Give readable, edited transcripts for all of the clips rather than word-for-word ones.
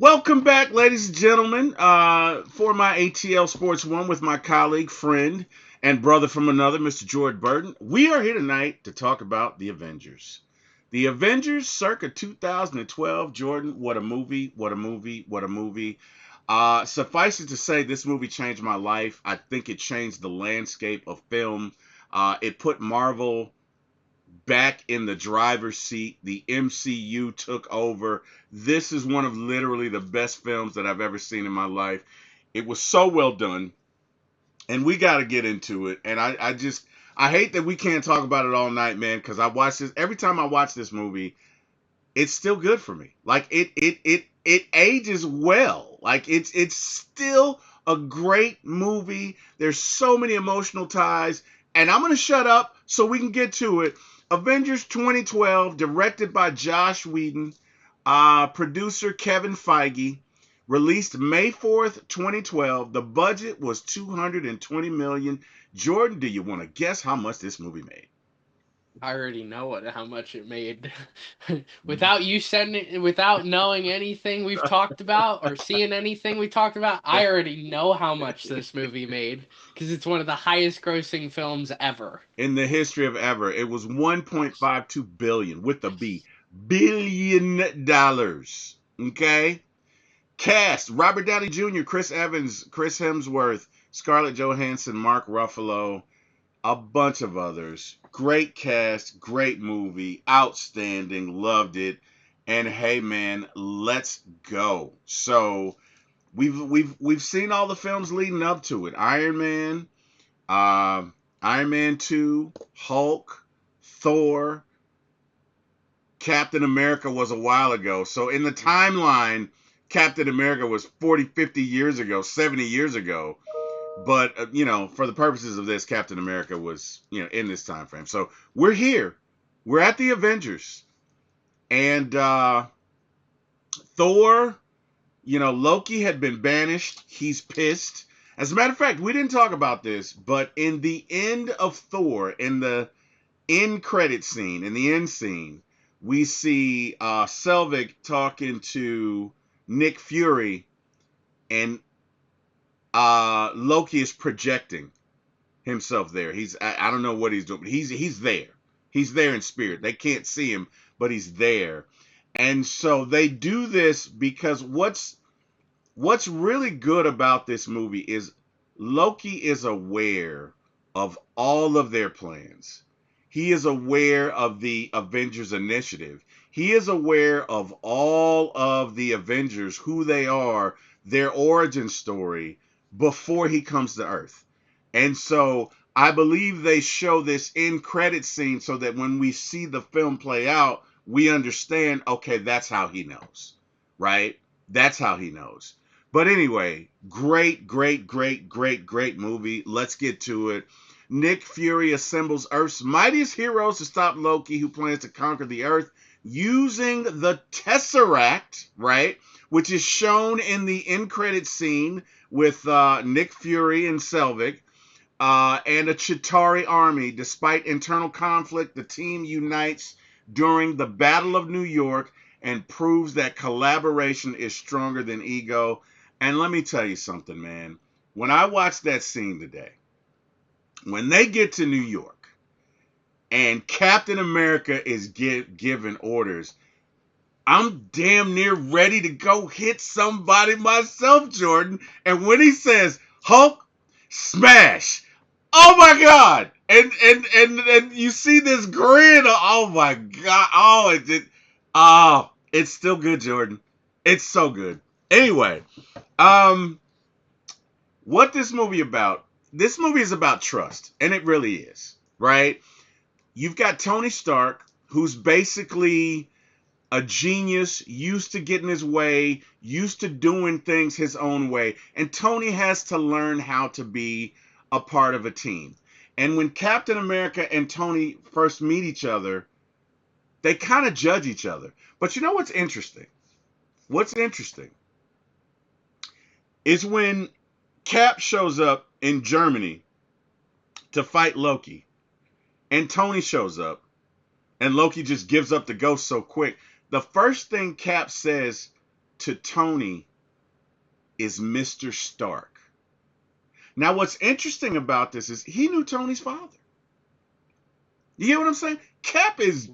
Welcome back, ladies and gentlemen, for my ATL Sports One with my colleague, friend, and brother from another, Mr. George Burton. We are here tonight to talk about the Avengers. The Avengers circa 2012. Jordan, what a movie, what a movie, what a movie. Suffice it to say, this movie changed my life. I think it changed the landscape of film. It put Marvel back in the driver's seat. The MCU took over. This is one of literally the best films that I've ever seen in my life. It was so well done, and we got to get into it. And I hate that we can't talk about it all night, man, because I watch this every time I watch this movie. It's still good for me. Like it ages well. Like it's still a great movie. There's so many emotional ties, and I'm gonna shut up so we can get to it. Avengers 2012, directed by Josh Whedon, producer Kevin Feige, released May 4th, 2012. The budget was 220 million. Jordan, do you want to guess how much this movie made? I already know how much it made. Without you sending, without knowing anything we've talked about or seeing anything we talked about, I already know how much this movie made because it's one of the highest grossing films ever. In the history of ever. It was 1.52 billion with a B. $1 billion. Okay? Cast: Robert Downey Jr., Chris Evans, Chris Hemsworth, Scarlett Johansson, Mark Ruffalo, a bunch of others. Great cast, great movie, outstanding, loved it. And hey man, let's go. So we've seen all the films leading up to it. Uh, Iron Man 2, Hulk, Thor, Captain America was a while ago. So in the timeline, Captain America was 40, 50 years ago, 70 years ago. But, for the purposes of this, Captain America was, in this time frame. So we're here. We're at the Avengers. And Thor, Loki had been banished. He's pissed. As a matter of fact, we didn't talk about this, but in the end of Thor, in the end credit scene, in the end scene, we see Selvig talking to Nick Fury, and Loki is projecting himself there. I don't know what he's doing, but he's there. He's there in spirit. They can't see him, but he's there. And so they do this because what's really good about this movie is Loki is aware of all of their plans. He is aware of the Avengers initiative. He is aware of all of the Avengers, who they are, their origin story before he comes to Earth. And so I believe they show this end credit scene so that when we see the film play out, we understand, okay, that's how he knows, right? That's how he knows. But anyway, great, great, great, great, great movie. Let's get to it. Nick Fury assembles Earth's mightiest heroes to stop Loki, who plans to conquer the Earth using the Tesseract, right? Which is shown in the end credit scene with Nick Fury and Selvig, and a Chitauri army. Despite internal conflict, the team unites during the Battle of New York and proves that collaboration is stronger than ego. And let me tell you something, man. When I watched that scene today, when they get to New York and Captain America is giving orders, I'm damn near ready to go hit somebody myself, Jordan. And when he says Hulk smash, oh my God! And you see this grin. Oh my God! It's still good, Jordan. It's so good. Anyway, um, what this movie about? This movie is about trust, and it really is, right? You've got Tony Stark, who's basically a genius, used to getting his way, used to doing things his own way. And Tony has to learn how to be a part of a team. And when Captain America and Tony first meet each other, they kind of judge each other. But you know what's interesting? What's interesting is when Cap shows up in Germany to fight Loki, and Tony shows up, and Loki just gives up the ghost so quick. The first thing Cap says to Tony is Mr. Stark. Now, what's interesting about this is he knew Tony's father. You get what I'm saying? Cap is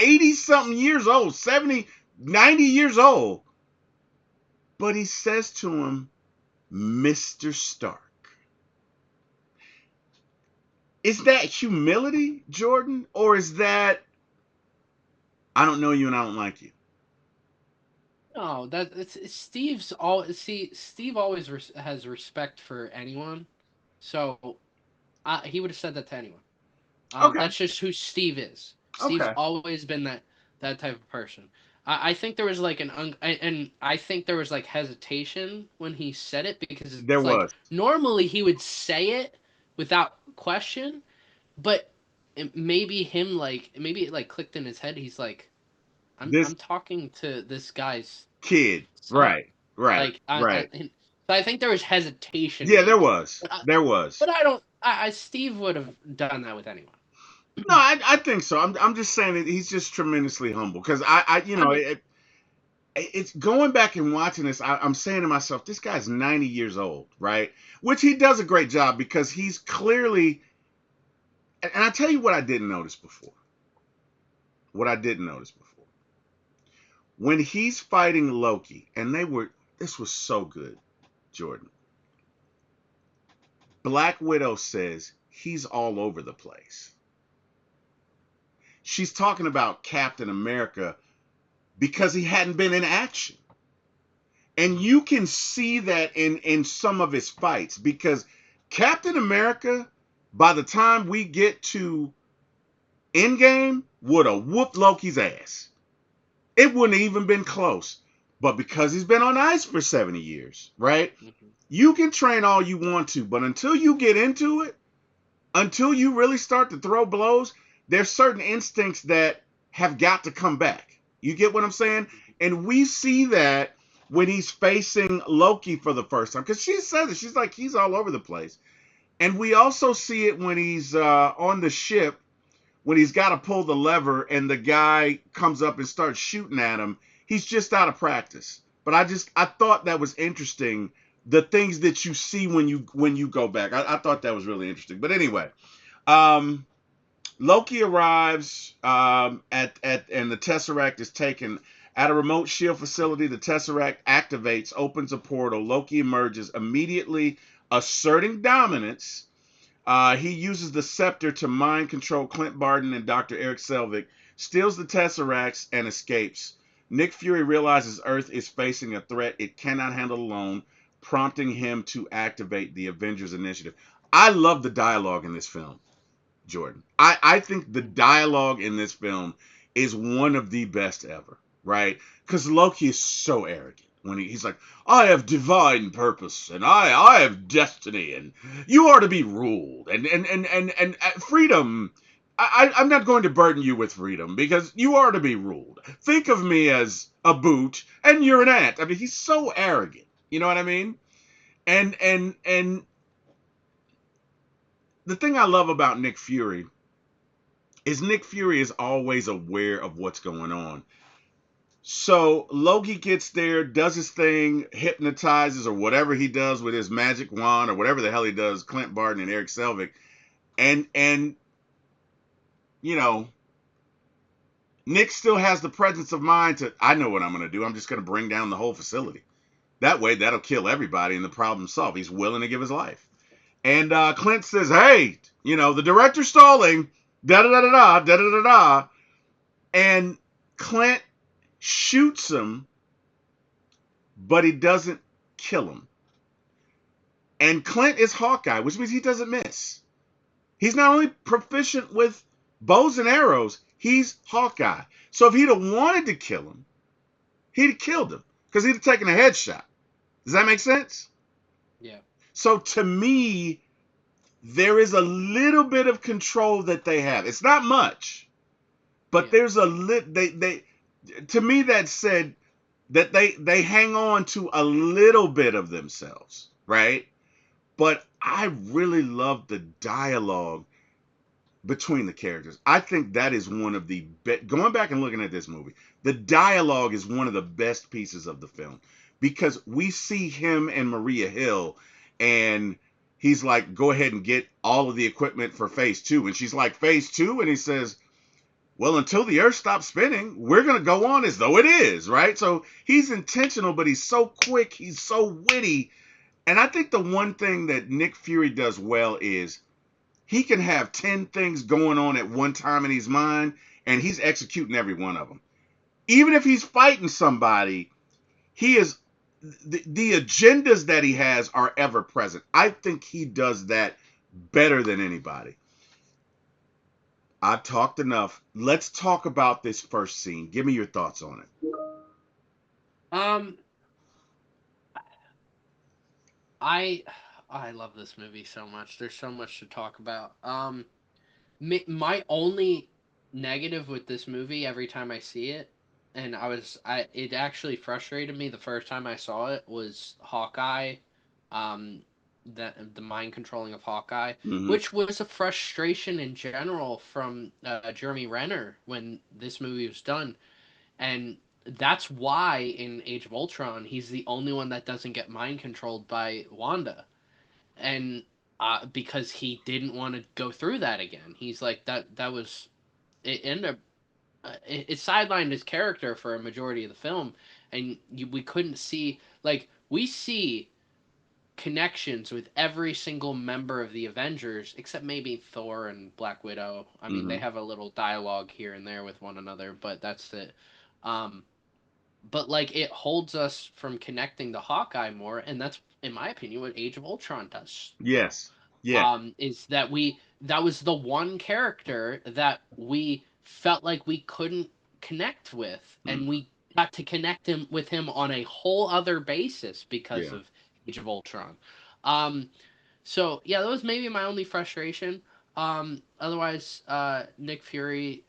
80 something years old, 70, 90 years old. But he says to him, Mr. Stark. Is that humility, Jordan? Or is that, I don't know you and I don't like you? No, that it's Steve's all. See, Steve always has respect for anyone, so he would have said that to anyone. Okay. That's just who Steve is. Steve's Okay. always been that type of person. I think there was like and I think there was like hesitation when he said it because There it's like was. normally he would say it without question, but maybe him like maybe it like clicked in his head. He's like, This I'm talking to this guy's kid. son. Right. Right. Like Right. so I think there was hesitation Yeah, there maybe, was. There was. but I don't. Steve would have done that with anyone. No, I think so. I'm just saying that he's just tremendously humble because I mean, it's going back and watching this. I'm saying to myself, this guy's 90 years old, right? Which he does a great job because he's clearly. And I tell you what I didn't notice before. What I didn't notice before when he's fighting Loki, and they were. This was so good, Jordan. Black Widow says he's all over the place. She's talking about Captain America because he hadn't been in action. And you can see that in some of his fights because Captain America, by the time we get to Endgame, would have whooped Loki's ass. It wouldn't have even been close. But because he's been on ice for 70 years, right? mhm. You can train all you want to, but until you get into it, until you really start to throw blows, there's certain instincts that have got to come back. You get what I'm saying? And we see that when he's facing Loki for the first time, because she says it. She's like, he's all over the place. And we also see it when he's on the ship, when he's got to pull the lever and the guy comes up and starts shooting at him. He's just out of practice. But I thought that was interesting. The things that you see when you go back. I thought that was really interesting. But anyway, um, Loki arrives and the Tesseract is taken at a remote shield facility. The Tesseract activates, opens a portal. Loki emerges, immediately asserting dominance. He uses the scepter to mind control Clint Barton and Dr. Eric Selvig, steals the Tesseracts, and escapes. Nick Fury realizes Earth is facing a threat it cannot handle alone, prompting him to activate the Avengers Initiative. I love the dialogue in this film, Jordan. I think the dialogue in this film is one of the best ever, right? Because Loki is so arrogant when he's like, I have divine purpose and I have destiny and you are to be ruled and freedom. I'm not going to burden you with freedom because you are to be ruled. Think of me as a boot and you're an ant. I mean, he's so arrogant. You know what I mean? And the thing I love about Nick Fury is Nick Fury is always aware of what's going on. So Loki gets there, does his thing, hypnotizes or whatever he does with his magic wand or whatever the hell he does, Clint Barton and Eric Selvig, and you know, Nick still has the presence of mind to, I know what I'm going to do. I'm just going to bring down the whole facility. That way, that'll kill everybody and the problem solved. He's willing to give his life. And Clint says, hey, the director's stalling, da da da da da da da da. And Clint shoots him, but he doesn't kill him. And Clint is Hawkeye, which means he doesn't miss. He's not only proficient with bows and arrows, he's Hawkeye. So if he'd have wanted to kill him, he'd have killed him because he'd have taken a headshot. Does that make sense? Yeah. So to me, there is a little bit of control that they have. It's not much, but Yeah. there's a they to me that said that they hang on to a little bit of themselves, right? But I really love the dialogue between the characters. I think that is one of the going back and looking at this movie, the dialogue is one of the best pieces of the film because we see him and Maria Hill, and he's like, go ahead and get all of the equipment for phase two. And she's like, phase two? And he says, well, until the earth stops spinning, we're going to go on as though it is, right? So he's intentional, but he's so quick, he's so witty. And I think the one thing that Nick Fury does well is he can have 10 things going on at one time in his mind, and he's executing every one of them. Even if he's fighting somebody, he is the agendas that he has are ever present. I think he does that better than anybody. I've talked enough. Let's talk about this first scene. Give me your thoughts on it. Um, I I love this movie so much. There's so much to talk about. My only negative with this movie every time I see it, and it actually frustrated me the first time I saw it was Hawkeye, um, the mind controlling of Hawkeye, Mm-hmm. which was a frustration in general from Jeremy Renner when this movie was done, and that's why in Age of Ultron he's the only one that doesn't get mind controlled by Wanda, and because he didn't want to go through that again. He's like that was it ended up it sidelined his character for a majority of the film, and we couldn't see like we see connections with every single member of the Avengers except maybe Thor and Black Widow. I mean, they Mm-hmm. have a little dialogue here and there with one another, but that's it. Um, but like it holds us from connecting to Hawkeye more, and that's in my opinion what Age of Ultron does more. Yes. Yeah. Is that that was the one character that we felt like we couldn't connect with, and Mm-hmm. we got to connect him with him on a whole other basis because Yeah. of Age of Ultron. Um, so yeah, that was maybe my only frustration. Otherwise, Nick Fury,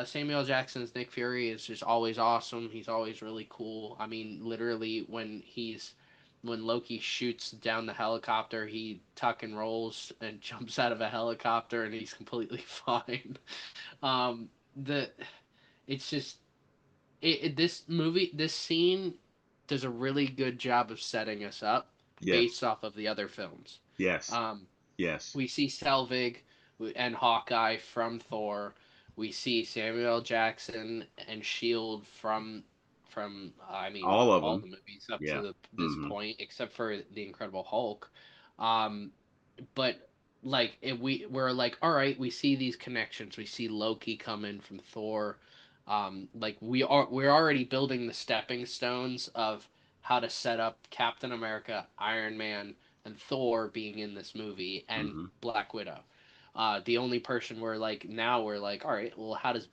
Samuel Jackson's Nick Fury is just always awesome. He's always really cool. I mean, literally when Loki shoots down the helicopter, he tuck and rolls and jumps out of a helicopter, and he's completely fine. The it's just this movie, this scene does a really good job of setting us up based Yes. off of the other films. Yes. Um, Yes. we see Selvig and Hawkeye from Thor. We see Samuel L. Jackson and Shield from I mean All of all them. the movies up to Yeah. this Mm-hmm. point, except for the Incredible Hulk. Um, but like we're like, all right, we see these connections. We see Loki come in from Thor. Like we're already building the stepping stones of how to set up Captain America, Iron Man, and Thor being in this movie, and Mm-hmm. Black Widow. The only person we're like, all right, well, how does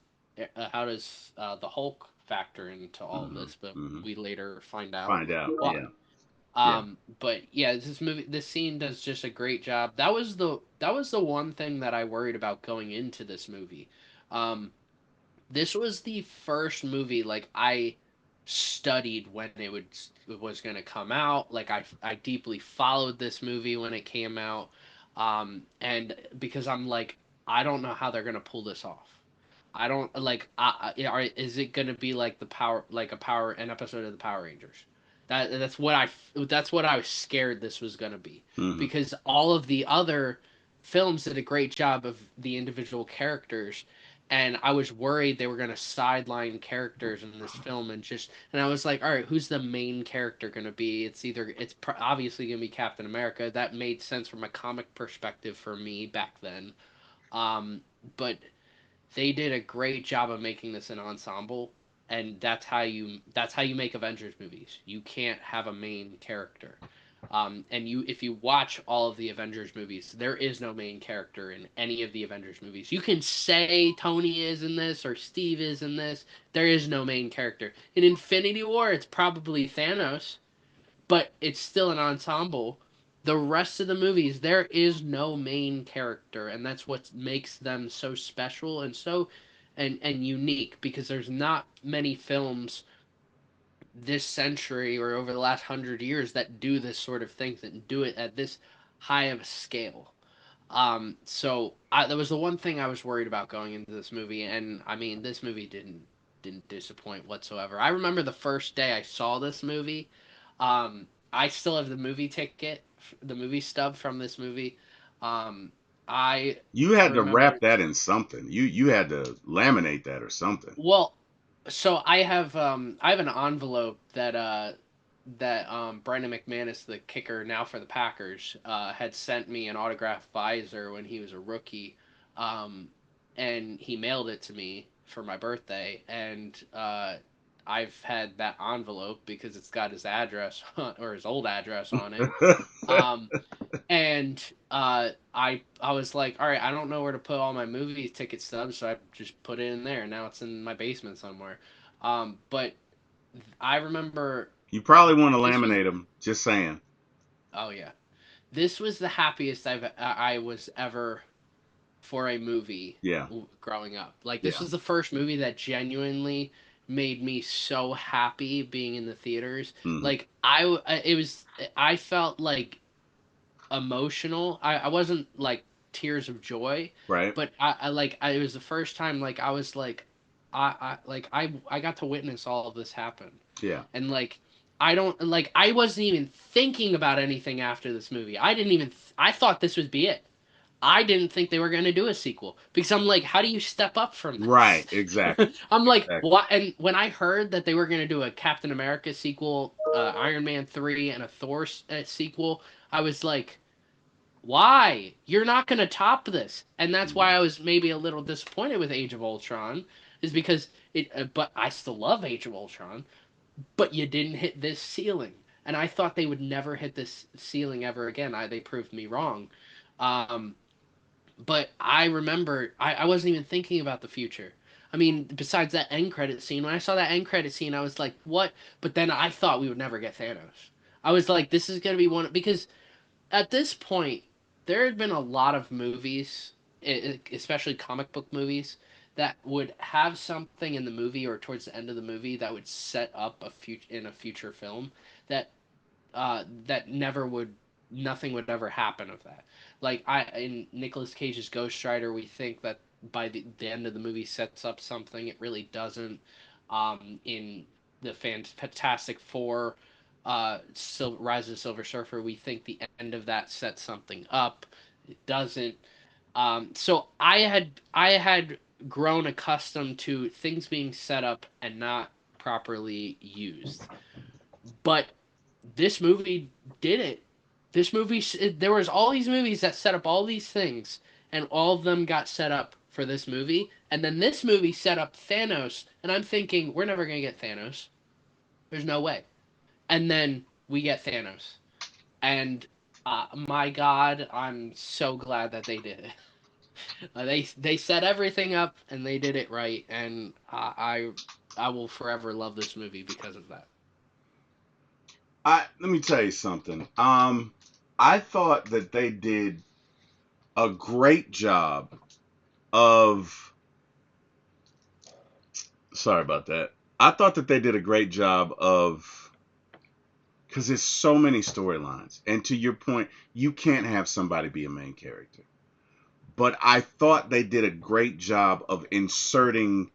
the Hulk factor into all of Mm-hmm. this? But Mm-hmm. we later find out Find out. why. Yeah. Yeah. But yeah, this scene does just a great job. That was the one thing that I worried about going into this movie. Um, this was the first movie like I studied when it was going to come out. Like I deeply followed this movie when it came out, and because I'm like I don't know how they're going to pull this off. I don't like. Is it gonna be like an episode of the Power Rangers? That's what I was scared this was gonna be, Mm-hmm. because all of the other films did a great job of the individual characters, and I was worried they were gonna sideline characters in this film and I was like, all right, who's the main character gonna be? Obviously gonna be Captain America. That made sense from a comic perspective for me back then. Um, but they did a great job of making this an ensemble, and that's how you make Avengers movies. You can't have a main character. And if you watch all of the Avengers movies, there is no main character in any of the Avengers movies. You can say Tony is in this or Steve is in this. There is no main character. In Infinity War, it's probably Thanos, but it's still an ensemble. The rest of the movies, there is no main character, and that's what makes them so special and and unique, because there's not many films this century or over the last 100 years that do this sort of thing, that do it at this high of a scale. That was the one thing I was worried about going into this movie, and I mean, this movie didn't disappoint whatsoever. I remember the first day I saw this movie. I still have the movie ticket, the movie stub from this movie. Um, I You I had to remember wrap that in something. You had to laminate that or something. well, so I have an envelope that Brandon McManus, the kicker now for the Packers, had sent me an autographed visor when he was a rookie, um, and he mailed it to me for my birthday, and I've had that envelope because it's got his address or his old address on it. Um, and I was like, all right, I don't know where to put all my movie ticket stubs, so I just put it in there. Now it's in my basement somewhere. But I remember You probably want to this was laminate them. Just saying. oh yeah, this was the happiest I was ever for a movie Yeah, growing up. Like this yeah. was the first movie that genuinely made me so happy being in the theaters. Hmm. Like it was I felt like emotional. I wasn't like tears of joy, Right. but it was the first time like I was like I got to witness all of this happen. Yeah. And like I wasn't even thinking about anything after this movie. I didn't even I thought this would be it. I didn't think they were going to do a sequel because I'm like, how do you step up from this? Right. Exactly. I'm like, Exactly. what? And when I heard that they were going to do a Captain America sequel, Iron Man 3, and a Thor sequel, I was like, why? You're not going to top this. And that's why Mhm. I was maybe a little disappointed with Age of Ultron, is because but I still love Age of Ultron, but you didn't hit this ceiling. And I thought they would never hit this ceiling ever again. They proved me wrong. Um, but I remember I wasn't even thinking about the future. I mean, besides that end credit scene, when I saw that end credit scene, I was like, what? But then I thought we would never get Thanos. I was like, this is going to be one, because at this point, there had been a lot of movies, especially comic book movies, that would have something in the movie or towards the end of the movie that would set up a future film that that never would nothing would ever happen of that. Like I in Nicolas Cage's Ghost Rider, we think that by the end of the movie sets up something. It really doesn't. In the Fantastic Four, Rise of the Silver Surfer, we think the end of that sets something up. It doesn't. So I had grown accustomed to things being set up and not properly used. But this movie did it. This movie, there was all these movies that set up all these things, and all of them got set up for this movie. And then this movie set up Thanos, and I'm thinking we're never gonna get Thanos. There's no way. And then we get Thanos, and my God, I'm so glad that they did it. They set everything up and they did it right, and I will forever love this movie because of that. Let me tell you something. I thought that they did a great job of. Sorry about that. I thought that they did a great job of, because there's so many storylines, and to your point, you can't have somebody be a main character. But I thought they did a great job of inserting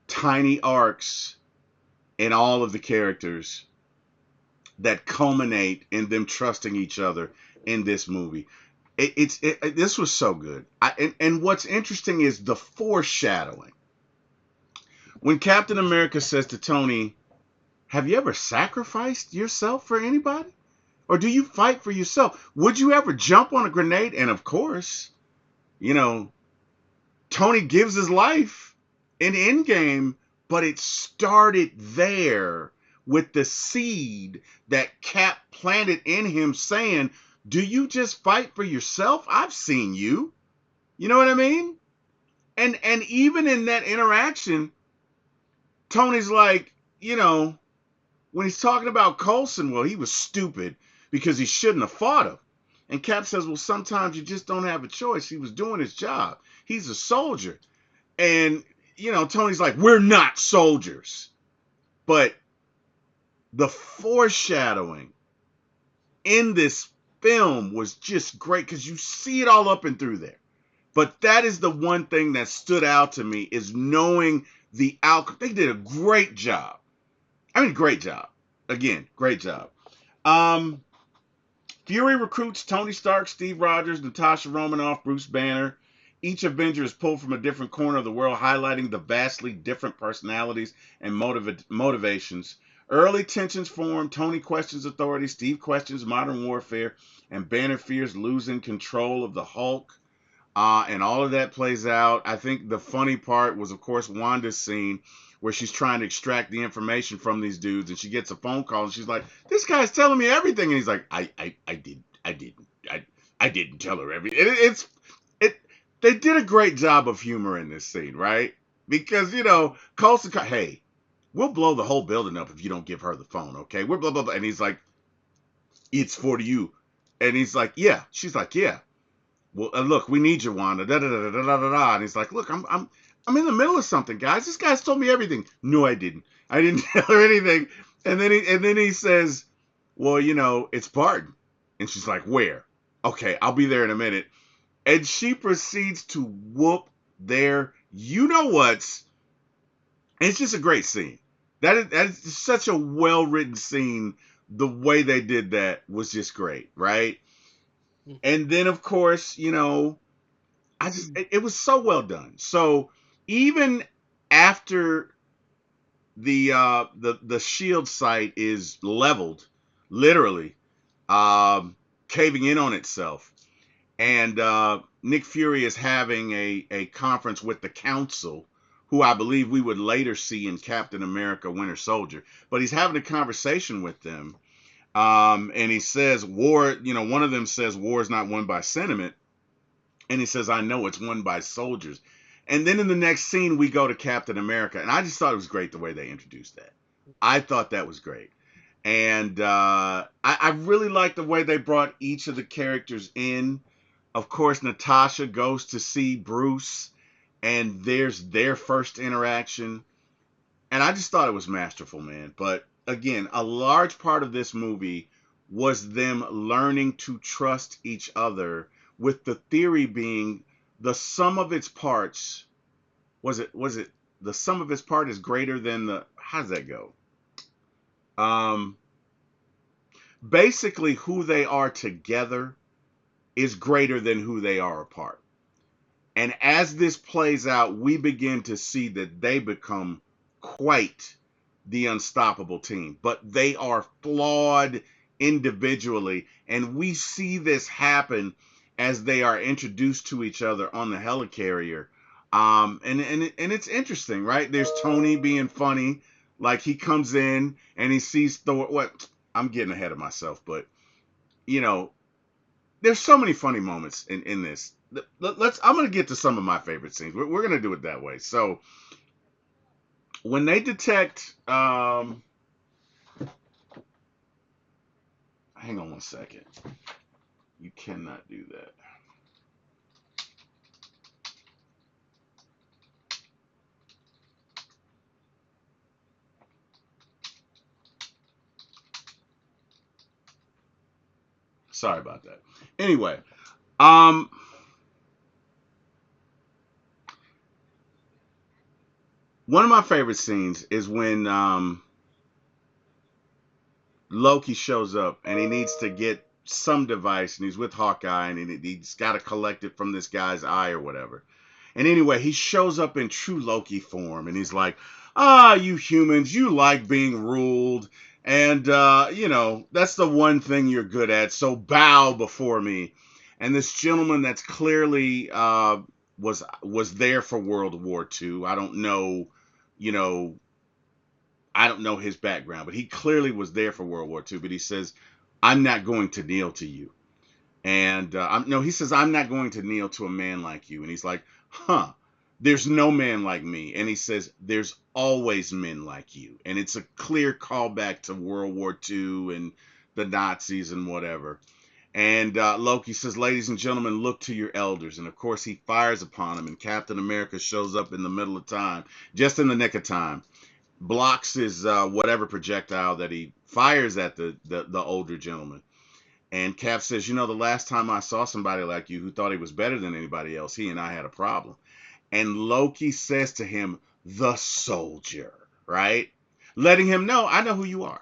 tiny arcs in all of the characters that culminate in them trusting each other in this movie. This was so good. And what's interesting is the foreshadowing. When Captain America says to Tony, "Have you ever sacrificed yourself for anybody? Or do you fight for yourself? Would you ever jump on a grenade?" And of course, you know, Tony gives his life in Endgame, but it started there with the seed that Cap planted in him saying, "Do you just fight for yourself? I've seen you." You know what I mean? And even in that interaction, Tony's like, when he's talking about Coulson, well, he was stupid because he shouldn't have fought him. And Cap says, well, sometimes you just don't have a choice. He was doing his job. He's a soldier. And, Tony's like, we're not soldiers. But the foreshadowing in this film was just great because you see it all up and through there. But that is the one thing that stood out to me is knowing the outcome. They did a great job. I mean, great job. Again, great job. Um, Fury recruits Tony Stark, Steve Rogers, Natasha Romanoff, Bruce Banner. Each Avenger is pulled from a different corner of the world, highlighting the vastly different personalities and motivations. Early tensions form. Tony questions authority, Steve questions modern warfare, and Banner fears losing control of the Hulk. And all of that plays out. I think the funny part was, of course, Wanda's scene where she's trying to extract the information from these dudes, and she gets a phone call, and she's like, "This guy's telling me everything," and he's like, I didn't tell her everything." It. They did a great job of humor in this scene, right? Because Coulson, hey, we'll blow the whole building up if you don't give her the phone, okay? We're blah blah blah, and he's like, "It's for you," and he's like, "Yeah." She's like, "Yeah." Well, look, we need you, Wanda. Da da da da da da da. And he's like, look, I'm in the middle of something, guys. This guy's told me everything. No, I didn't. I didn't tell her anything. And then he says, well, it's Barton. And she's like, where? Okay, I'll be there in a minute. And she proceeds to whoop their you know what's. And it's just a great scene. That is such a well written scene. The way they did that was just great, right? And then of course, it was so well done. So even after the shield site is leveled, literally, caving in on itself, and Nick Fury is having a conference with the Council, who I believe we would later see in Captain America: Winter Soldier. But he's having a conversation with them, and he says, "War." One of them says, "War is not won by sentiment." And he says, I know it's won by soldiers. And then in the next scene, we go to Captain America. And I just thought it was great the way they introduced that. I thought that was great. And I really like the way they brought each of the characters in. Of course, Natasha goes to see Bruce, and there's their first interaction. And I just thought it was masterful, man. But again, a large part of this movie was them learning to trust each other, with the theory being the sum of its parts. Was it the sum of its part is greater than the how does that go? Um Basically who they are together is greater than who they are apart. And as this plays out, we begin to see that they become quite the unstoppable team. But they are flawed individually. And we see this happen as they are introduced to each other on the helicarrier. And it's interesting, right? There's Tony being funny. Like he comes in and he sees Thor. What? I'm getting ahead of myself, but you know, there's so many funny moments in this. I'm gonna get to some of my favorite scenes. We're gonna do it that way. So when they detect, hang on one second. You cannot do that. Sorry about that. Anyway, um, one of my favorite scenes is when Loki shows up and he needs to get some device, and he's with Hawkeye, and he's got to collect it from this guy's eye or whatever. And anyway, he shows up in true Loki form, and he's like, you humans, you like being ruled. And, that's the one thing you're good at. So bow before me. And this gentleman that's clearly was there for World War II. You know, I don't know his background, but he clearly was there for World War II. But he says, I'm not going to kneel to you. And no, he says, I'm not going to kneel to a man like you. And he's like, huh, there's no man like me. And he says, there's always men like you. And it's a clear callback to World War II and the Nazis and whatever. And Loki says, ladies and gentlemen, look to your elders. And of course, he fires upon him. And Captain America shows up in the middle of time, just in the nick of time, blocks his whatever projectile that he fires at the older gentleman. And Cap says, you know, the last time I saw somebody like you who thought he was better than anybody else, he and I had a problem. And Loki says to him, the soldier, right? Letting him know, I know who you are.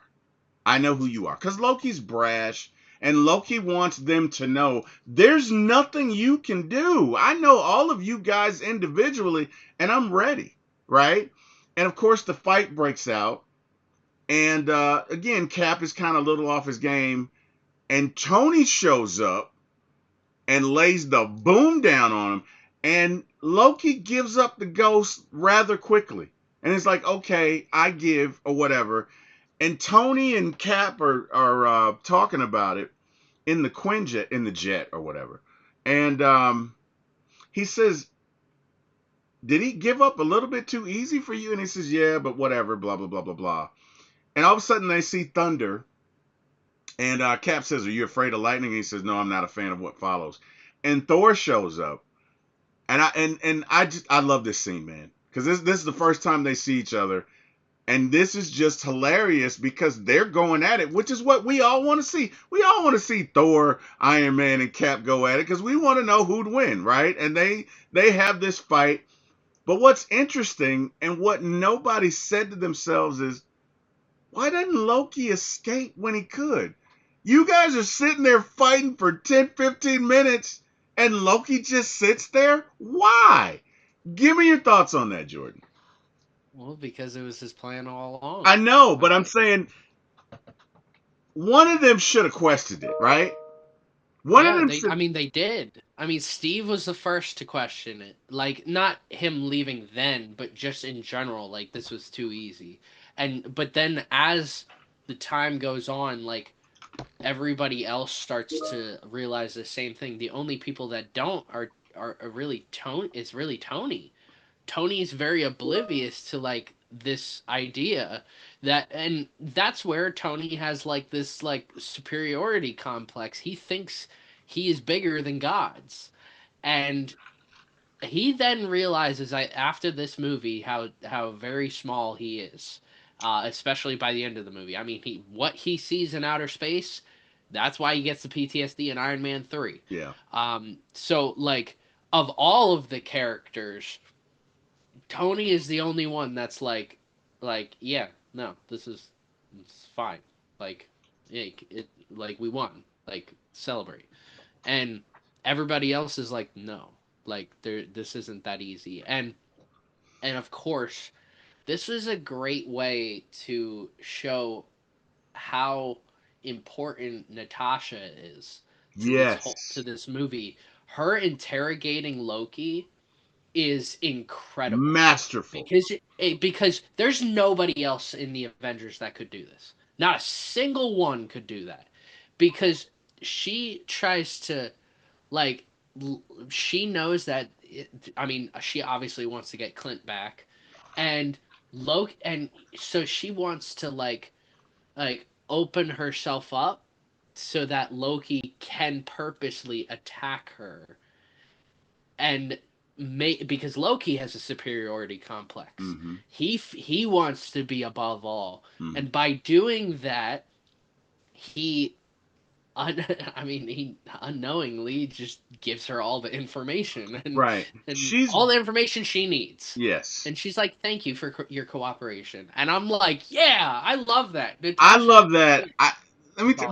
I know who you are. Because Loki's brash, and Loki wants them to know there's nothing you can do. I know all of you guys individually, and I'm ready, right? And of course, the fight breaks out. And again, Cap is kind of a little off his game. And Tony shows up and lays the boom down on him. And Loki gives up the ghost rather quickly. And it's like, okay, I give, or whatever. And Tony and Cap are talking about it in the Quinjet, in the jet or whatever. And he says, did he give up a little bit too easy for you? And he says, yeah, but whatever, blah, blah, blah, blah, blah. And all of a sudden they see thunder. And Cap says, are you afraid of lightning? And he says, no, I'm not a fan of what follows. And Thor shows up. And I love this scene, man. Because this is the first time they see each other. And this is just hilarious because they're going at it, which is what we all want to see. We all want to see Thor, Iron Man, and Cap go at it because we want to know who'd win, right? And they have this fight. But what's interesting and what nobody said to themselves is, why didn't Loki escape when he could? You guys are sitting there fighting for 10, 15 minutes and Loki just sits there? Why? Give me your thoughts on that, Jordan. Well, because it was his plan all I along. know, but I'm Uh, saying one of them should have questioned it, right? One of yeah, them they. I should. mean, they did. I mean, Steve was the first to question it. Like, not him leaving then, but just in general. Like, this was too easy. And but then as the time goes on, like everybody else starts to realize the same thing. The only people that don't are really Tony. Is really Tony. Tony's very oblivious to like this idea that, and that's where Tony has like this like superiority complex. He thinks he is bigger than gods. And he then realizes after this movie how very small he is, especially by the end of the movie. I mean, he what he sees in outer space, that's why he gets the PTSD in Iron Man 3. Yeah. So like of all of the characters, Tony is the only one that's like yeah, no, this is it's fine. Like like we won. Like celebrate. And everybody else is like no. Like there this isn't that easy. And of course, this is a great way to show how important Natasha is to Yes. this movie. Her interrogating Loki is incredible Masterful. because there's nobody else in the Avengers that could do this. Not a single one could do that because she tries to like she knows that I mean she obviously wants to get Clint back and Loki and so she wants to like open herself up so that Loki can purposely attack her and because Loki has a superiority complex. Mm-hmm. He wants to be above all, Mm-hmm. and by doing that, he I mean he unknowingly just gives her all the information Right. and She's all the information she needs. yes. And she's like, "Thank you for your cooperation." And I'm like, "Yeah, I love that." I Natasha, love that.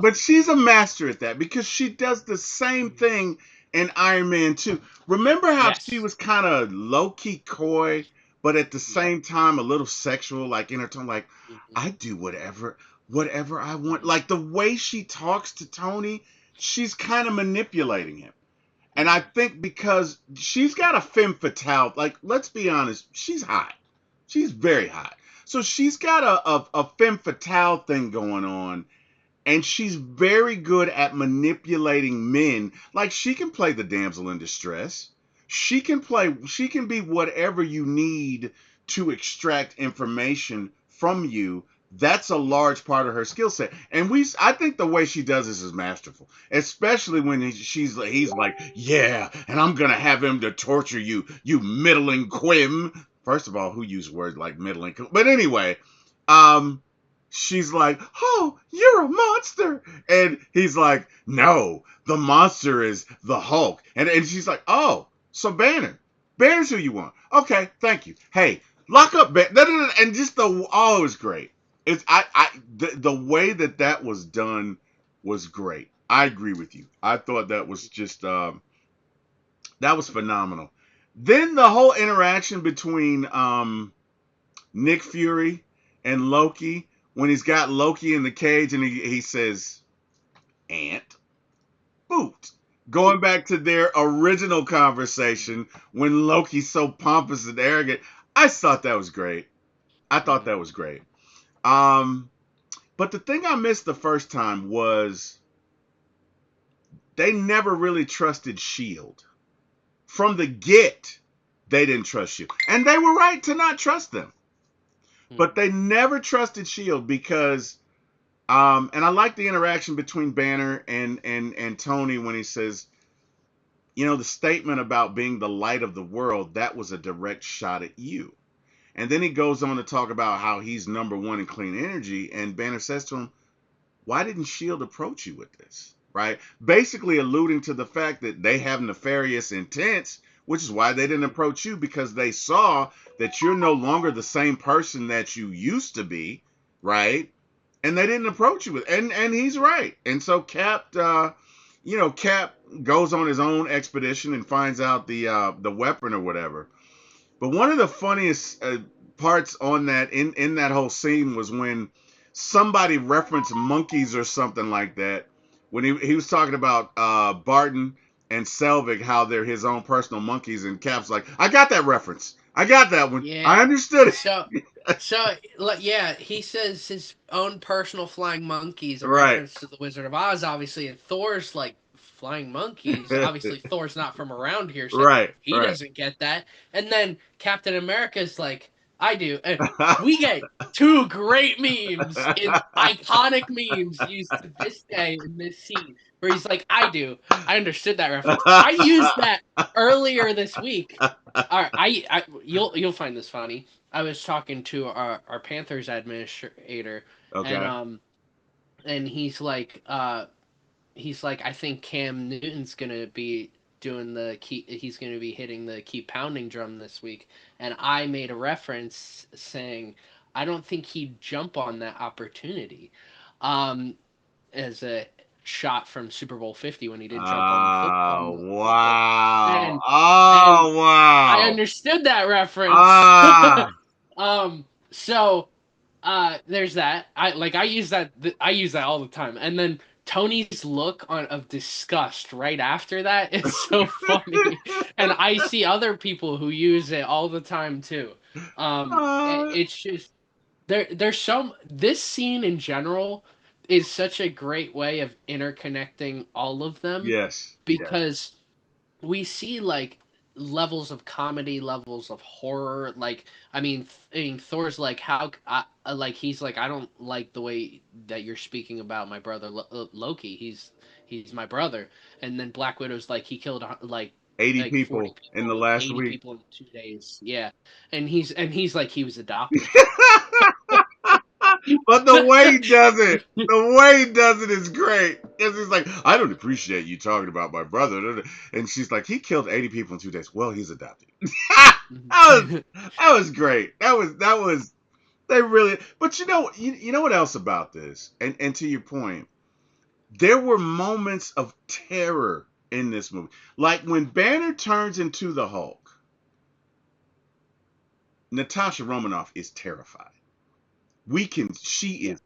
But awesome. she's a master at that because she does the same Mhm. thing in Iron Man 2. Remember how she Yes. was kind of low key coy, but at the Yep. same time a little sexual, like in her tone, like Hmm. I do whatever I want. Hmm. Like the way she talks to Tony, she's kind of manipulating him. And I Hmm. think because she's got a femme fatale, like let's be honest, she's hot. She's very hot. So she's got a femme fatale thing going on, and she's very good at manipulating men. Like she can play the damsel in distress. She can be whatever you need to extract information from you. That's a large part of her skill set. And I think the way she does this is masterful, especially when he's like, yeah, and I'm going to have him to torture you, you middling quim. First of all, who used words like middling? But anyway, um, she's like, "Oh, you're a monster," and he's like, "No, the monster is the Hulk," and she's like, "Oh, so Banner's who you want? Okay, thank you. Hey, lock up Banner," and just it was great. It's the way that was done was great. I agree with you. I thought that was just that was phenomenal. Then the whole interaction between Nick Fury and Loki, when he's got Loki in the cage and he says, "Ant, boot." Going back to their original conversation when Loki's so pompous and arrogant, I thought that was great. I thought Mhm. that was great. Um, but the thing I missed the first time was they never really trusted Shield. From the get, they didn't trust you, and they were right to not trust them. But Mhm. they never trusted Shield because and I like the interaction between Banner and Tony when he says, the statement about being the light of the world, that was a direct shot at you. And then he goes on to talk about how he's number one in clean energy, and Banner says to him, "Why didn't Shield approach you with this?" Right? Basically alluding to the fact that they have nefarious intents, which is why they didn't approach you, because they saw that you're no longer the same person that you used to be, right? And they didn't approach you with, and he's right. And so Cap goes on his own expedition and finds out the weapon or whatever. But one of the funniest parts on that in that whole scene was when somebody referenced monkeys or something like that. When he was talking about Barton and Selvig, how they're his own personal monkeys, and Cap's like, "I got that reference. I got that one. I Yeah. understood So, it." yeah, he says his own personal flying monkeys, a Right. reference to the Wizard of Oz, obviously, and Thor's like flying monkeys. Obviously, Thor's not from around here, so Right. he Right. doesn't get that. And then Captain America's like, I do, and we get two great memes in iconic memes used to this day in this scene where he's like, I do, I understood that reference. I used that earlier this week. All right, you'll find this funny. I was talking to our Panthers administrator, and Okay. he's like, I think Cam Newton's gonna be doing the key. He's gonna be hitting the keep pounding drum this week, and I made a reference saying I don't think he'd jump on that opportunity, um, as a shot from Super Bowl 50 when he did jump on the football, Wow. and Oh, I wow. understood that reference. Ah. So there's that. I use that I use that all the time. And then Tony's look on of disgust right after that is so funny. And I see other people who use it all the time too. Uh, It's just there's some this scene in general is such a great way of interconnecting all of them yes. Yes. because we see like levels of comedy, levels of horror. Like, Thor's like, like he's like, I don't like the way that you're speaking about my brother Loki. He's my brother. And then Black Widow's like, he killed 80 like 40 people in the people, last 80 week. people in 2 days. Yeah, and he's like, he was adopted. But the way he does it is great. Because he's like, "I don't appreciate you talking about my brother." And she's like, "He killed 80 people in 2 days. Well, he's adopted." That was great. That was they really. But you know what else about this? And to your point, there were moments of terror in this movie. Like when Banner turns into the Hulk, Natasha Romanoff is terrified. She Yeah. is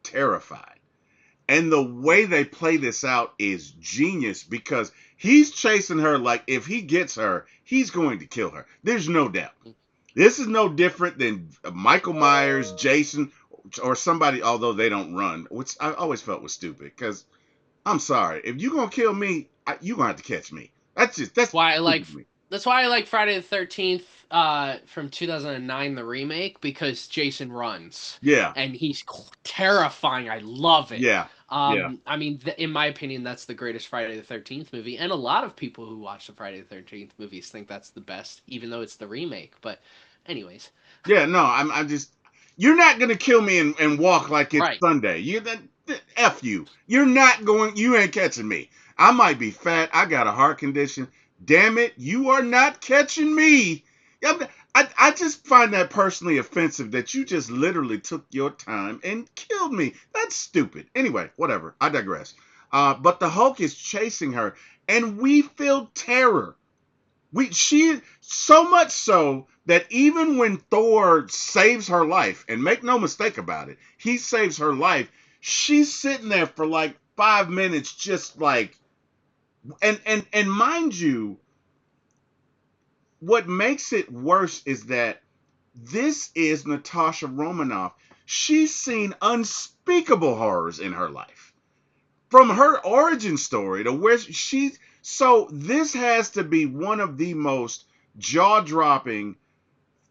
terrified. And the way they play this out is genius because he's chasing her like if he gets her, he's going to kill her. There's no doubt. This is no different than Michael Myers, Jason, or somebody, although they don't run, which I always felt was stupid because I'm sorry. If you're going to kill me, you're going to have to catch me. That's why I like stupid to me. that's why I like Friday the 13th from 2009, the remake, because Jason runs Yeah. and he's terrifying. I love it. Yeah. Yeah. In my opinion, that's the greatest Friday the 13th movie, and a lot of people who watch the Friday the 13th movies think that's the best, even though it's the remake. But anyways. Yeah, no, I'm just You're not gonna kill me and walk like it's Right. Sunday. You then f you. You're not going. You ain't catching me. I might be fat. I got a heart condition. Damn it, you are not catching me. I just find that personally offensive that you just literally took your time and killed me. That's stupid. Anyway, whatever. I digress. But the Hulk is chasing her, and we feel terror. She so much so that even when Thor saves her life, and make no mistake about it, he saves her life. She's sitting there for like 5 minutes, just like, and mind you, what makes it worse is that this is Natasha Romanoff. She's seen unspeakable horrors in her life, from her origin story to where she's. So this has to be one of the most jaw-dropping,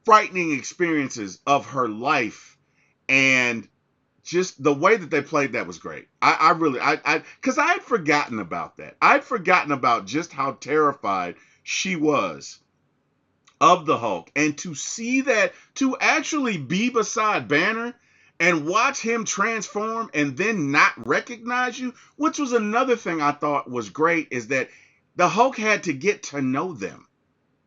frightening experiences of her life, and just the way that they played that was great. I really, because I had forgotten about that. I'd forgotten about just how terrified she was of the Hulk, and to see that, to actually be beside Banner and watch him transform and then not recognize you, which was another thing I thought was great, is that the Hulk had to get to know them,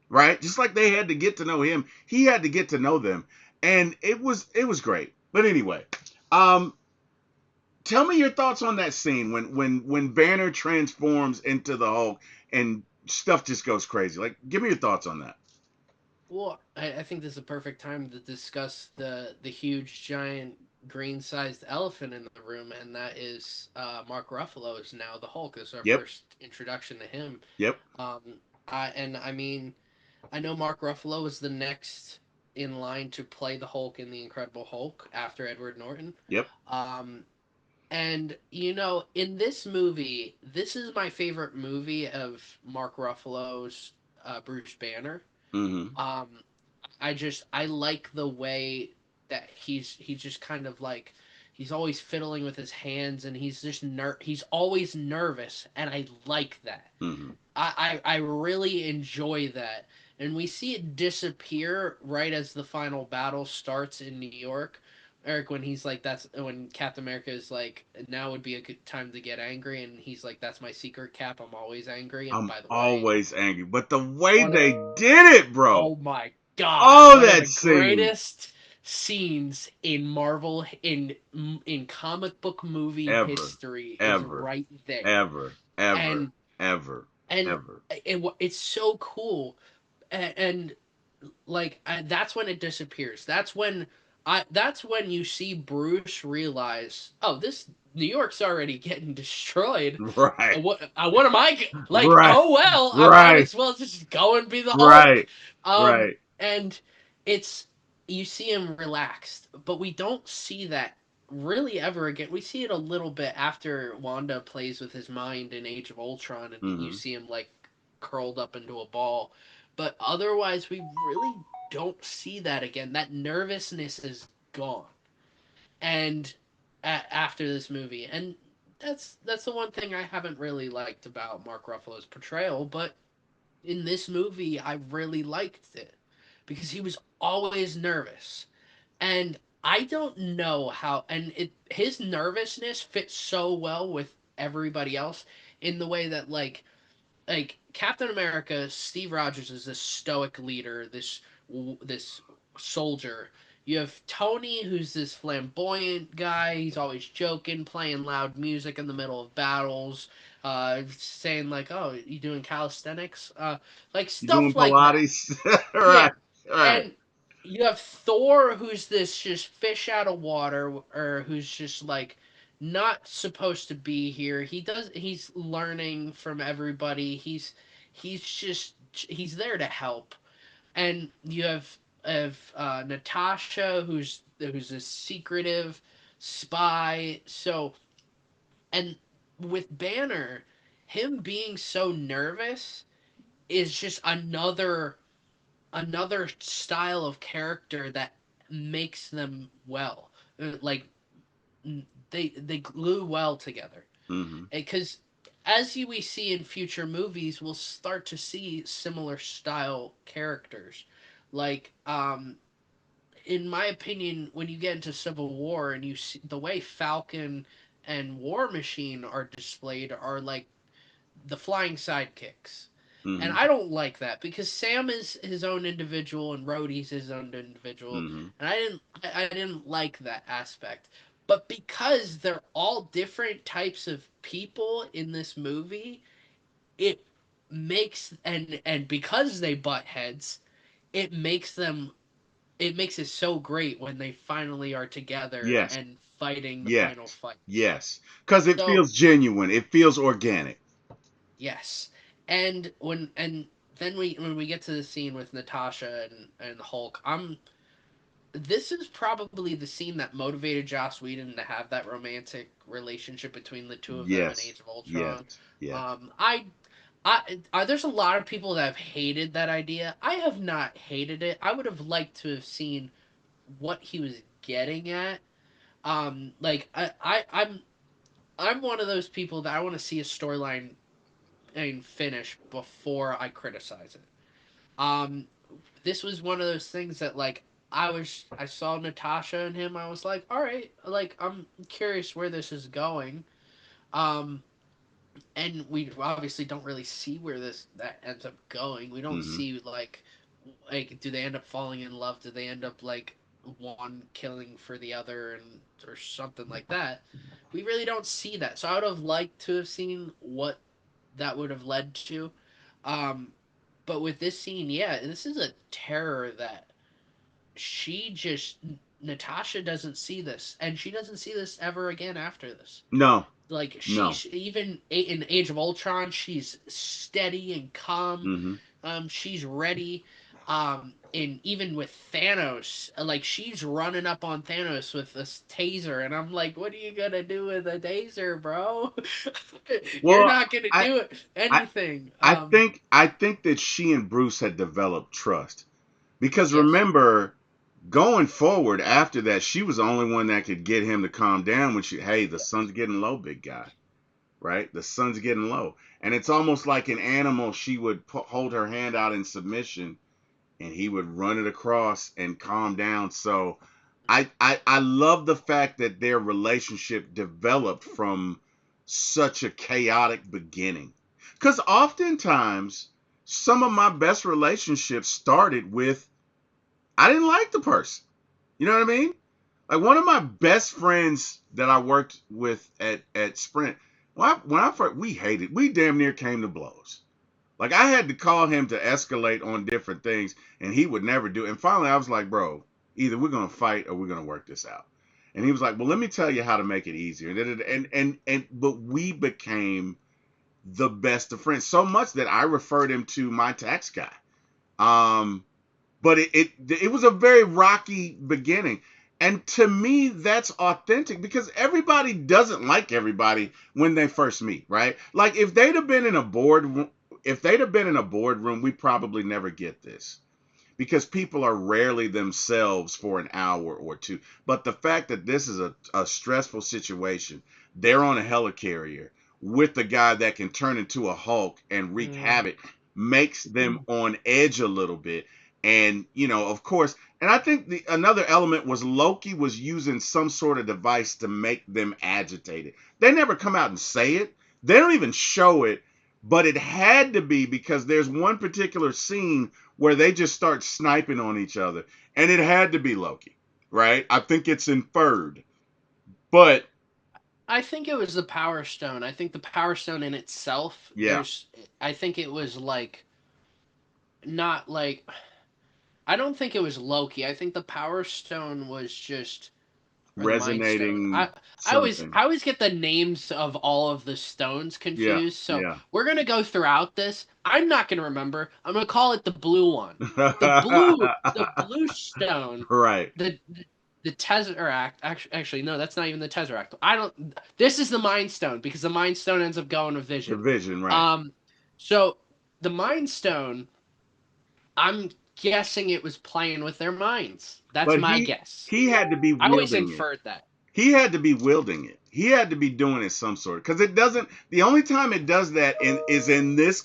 right? Just like they had to get to know him, he had to get to know them, and it was great. But anyway, um, tell me your thoughts on that scene when Banner transforms into the Hulk and stuff just goes crazy. Like, give me your thoughts on that. Well, I think this is a perfect time to discuss the huge giant green sized elephant in the room, and that is Mark Ruffalo is now the Hulk. This is our Yep, first introduction to him. yep, I mean, I know Mark Ruffalo is the next in line to play the Hulk in the Incredible Hulk after Edward Norton. yep. Um, and in this movie, this is my favorite movie of Mark Ruffalo's Bruce Banner. Mm-hmm. Um, I like the way that he's just kind of like he's always fiddling with his hands, and he's always nervous, and I like that. Mm-hmm. I really enjoy that. And we see it disappear right as the final battle starts in New York. Eric, when he's like, that's when Captain America is like, now would be a good time to get angry, and he's like, that's my secret, Cap. I'm always angry. And I'm by the way, always angry, but the way one of they did it, bro. oh my god, Oh, one of that the scene. greatest scenes in Marvel in comic book movie Ever, history is ever, right there. ever, ever, And ever, and ever. it's so cool. And like that's when it disappears. That's when you see Bruce realize, oh, this New York's already getting destroyed. Right, What am I like? right, Oh well, I might right, as well just go and be the Hulk. right, right. And it's you see him relaxed, but we don't see that really ever again. We see it a little bit after Wanda plays with his mind in Age of Ultron, and you Mm-hmm. see him like curled up into a ball. But otherwise, we really don't see that again. That nervousness is gone, and after this movie, and that's the one thing I haven't really liked about Mark Ruffalo's portrayal. But in this movie, I really liked it because he was always nervous, and I don't know how, and his nervousness fits so well with everybody else in the way that like Captain America, Steve Rogers is this stoic leader, this soldier. You have Tony, who's this flamboyant guy. He's always joking, playing loud music in the middle of battles, saying like, "Oh, you doing calisthenics?" Like You doing stuff like that. Pilates? Yeah, Right, right. and you have Thor, who's this just fish out of water, or who's just like not supposed to be here. He's learning from everybody. He's there to help. And you have Natasha, who's a secretive spy. So and with Banner, him being so nervous is just another style of character that makes them well. Like they glue well together Mm-hmm. because as we see in future movies, we'll start to see similar style characters. Like in my opinion, when you get into Civil War and you see the way Falcon and War Machine are displayed are like the flying sidekicks. And Mm-hmm. I don't like that because Sam is his own individual and Rhodey's his own individual, Mm-hmm. and I didn't like that aspect. But because they're all different types of people in this movie, it makes and because they butt heads, it makes them it makes it so great when they finally are together Yes. and fighting the Yes. final fight. Yes. Because it So feels genuine. It feels organic. yes, and then when we get to the scene with Natasha and Hulk, I'm this is probably the scene that motivated Joss Whedon to have that romantic relationship between the two of them in Yes. Age of Yes. Ultron. Yes. There's a lot of people that have hated that idea. I have not hated it. I would have liked to have seen what he was getting at. Like I'm one of those people that I want to see a storyline and finish before I criticize it. Um, this was one of those things that like I saw Natasha and him. I was like, all right, like I'm curious where this is going. Um, and we obviously don't really see where this that ends up going. We don't Mm-hmm. see like do they end up falling in love? Do they end up like one killing for the other and or something like that? We really don't see that. So I would have liked to have seen what that would have led to. Um, but with this scene, yeah, this is a terror that she just Natasha doesn't see this, and she doesn't see this ever again after this. No. Like No. she's even in Age of Ultron, she's steady and calm. Mm-hmm. She's ready. And even with Thanos, like she's running up on Thanos with this taser, and I'm like, what are you gonna do with a taser, bro? You're Well, not gonna I, do it I, anything. I think that she and Bruce had developed trust because Yes. remember, going forward after that, she was the only one that could get him to calm down when hey, the Yes. sun's getting low, big guy, right? The sun's getting low, and it's almost like an animal. She would hold her hand out in submission, and he would run it across and calm down. So I love the fact that their relationship developed from such a chaotic beginning. Because oftentimes some of my best relationships started with I didn't like the person. You know what I mean? Like one of my best friends that I worked with at Sprint, when I first we hated, we damn near came to blows. Like I had to call him to escalate on different things, and he would never do it. And finally, I was like, "Bro, either we're gonna fight or we're gonna work this out." And he was like, "Well, let me tell you how to make it easier." But we became the best of friends so much that I referred him to my tax guy. Um, but it was a very rocky beginning. And to me, that's authentic because everybody doesn't like everybody when they first meet, right? Like if they'd have been in a boardroom, we probably never get this because people are rarely themselves for an hour or two. But the fact that this is a stressful situation, they're on a helicarrier with the guy that can turn into a Hulk and wreak Mm. havoc makes them on edge a little bit. And of course, and I think the another element was Loki was using some sort of device to make them agitated. They never come out and say it. They don't even show it, but it had to be because there's one particular scene where they just start sniping on each other. And it had to be Loki, right? I think it's inferred. But I think it was the Power Stone. I think the Power Stone in itself, yeah, I think it was like, not like, I don't think it was Loki. I think the Power Stone was just, or the Mind Stone. resonating I something. always get the names of all of the stones Yeah, confused. So yeah. we're gonna go throughout this. I'm not gonna remember. I'm gonna call it the blue one. The blue stone. Right. The Tesseract. Actually, no, that's not even the Tesseract. I don't. This is the Mind Stone because the Mind Stone ends up going to The Vision. vision, right. Um, so the Mind Stone, I'm guessing it was playing with their minds. That's But my he guess. he had to be I always wielding it. inferred that. He had to be wielding it. He had to be doing it some sort. Because it doesn't. The only time it does that is in this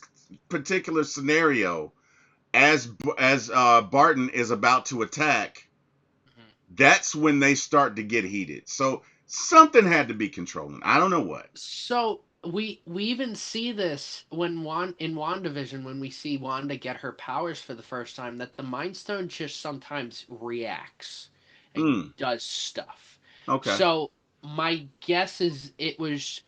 particular scenario, as Barton is about to attack. that's when they start to get heated. So something had to be controlling. I don't know what. So we even see this when in WandaVision when we see Wanda get her powers for the first time that the Mind Stone just sometimes reacts and Hmm. does stuff. Okay. So my guess is it was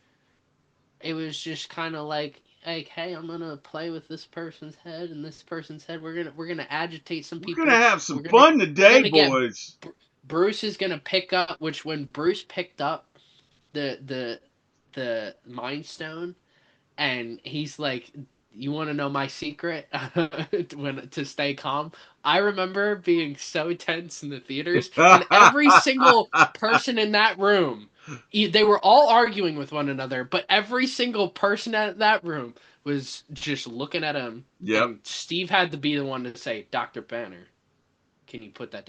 just kind of like hey, I'm gonna play with this person's head and this person's head. We're gonna agitate some We're gonna people. have We're some gonna fun we're today, gonna get boys. Bruce is gonna pick up, which when Bruce picked up the Mind Stone and he's like, "You want to know my secret?" when to stay calm. I remember being so tense in the theaters, and every single person in that room, they were all arguing with one another, but every single person at that room was just looking at him, Yep. and Steve had to be the one to say, "Dr. Banner, can you put that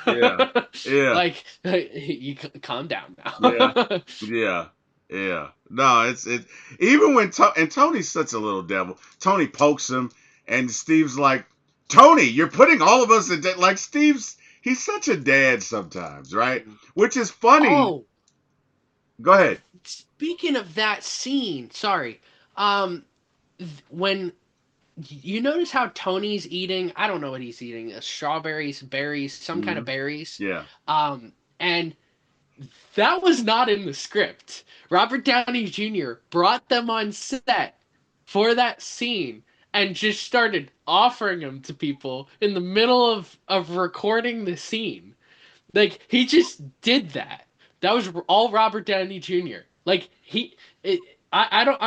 Yeah. down?" Yeah. like, you calm down Yeah. now. Yeah. Yeah. No, it even when and Tony's such a little devil. Tony pokes him, and Steve's like, "Tony, you're putting all of us in like Steve's. He's such a dad sometimes, right? Which is funny. Oh, Go ahead. speaking of that scene, sorry. Um, when you notice how Tony's eating, I don't know what he's eating, strawberries, berries, some kind Hmm. of berries. Yeah. And that was not in the script. Robert Downey Jr. brought them on set for that scene and just started offering them to people in the middle of recording the scene. Like he just did that. That was all Robert Downey Jr. Like I don't.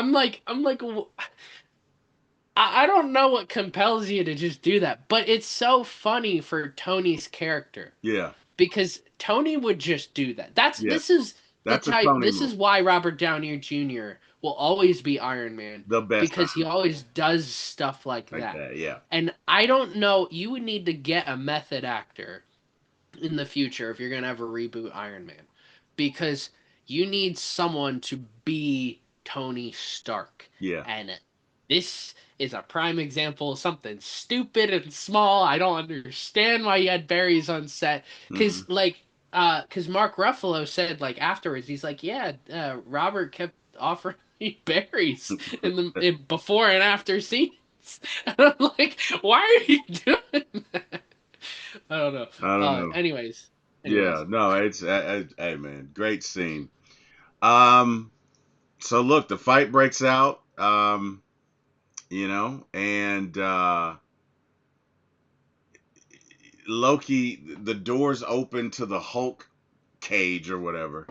I don't know what compels you to just do that, but it's so funny for Tony's character Yeah. because Tony would just do that. That's Yes. this is the That's a type. Tony This move. is why Robert Downey Jr. will always be Iron Man The best because he Iron always does stuff like like that. that. Yeah. And I don't know. You would need to get a method actor in the future if you're going to ever reboot Iron Man because you need someone to be Tony Stark. Yeah. And this is a prime example of something stupid and small. I don't understand why you had berries on set Hmm. cuz Mark Ruffalo said like afterwards he's like, "Yeah, Robert kept offering me berries in before and after scenes." And I'm like, "Why are you doing that?" I don't know. I don't know. Anyways, Yeah. anyways. No. It's hey man, great scene. Um. So look, the fight breaks out. And Loki, the doors open to the Hulk cage or whatever,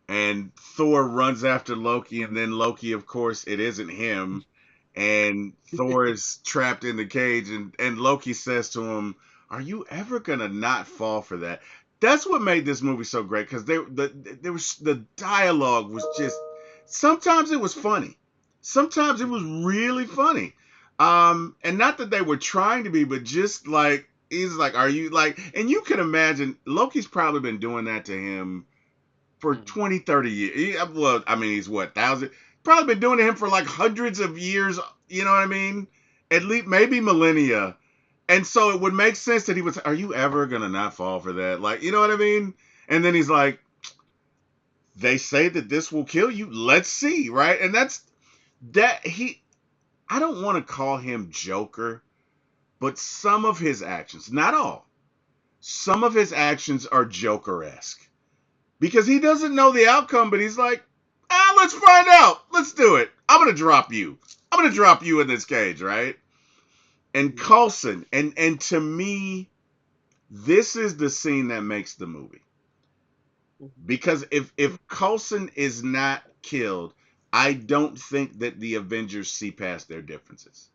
and Thor runs after Loki, and then Loki, of course, it isn't him, and Thor is trapped in the cage, and Loki says to him, "Are you ever gonna not fall for that?" That's what made this movie so great because there was the dialogue was just sometimes it was funny, sometimes it was really funny, and not that they were trying to be, but just like he's like, "Are you like?" And you can imagine Loki's probably been doing that to him for Mm. 20, 30 years. Well, I mean, he's what, thousand? Probably been doing to him for like hundreds of years, you know what I mean? At least maybe millennia. And so it would make sense that he was, "Are you ever going to not fall for that?" Like, you know what I mean? And then he's like, "They say that this will kill you. Let's see," right? And that's that I don't want to call him Joker, but some of his actions, not all, some of his actions are Joker esque because he doesn't know the outcome, but he's like, let's find out. Let's do it. I'm gonna drop you. I'm gonna drop you in this cage, right? And Mm. Coulson, and to me, this is the scene that makes the movie. Because if Coulson is not killed, I don't think that the Avengers see past their differences.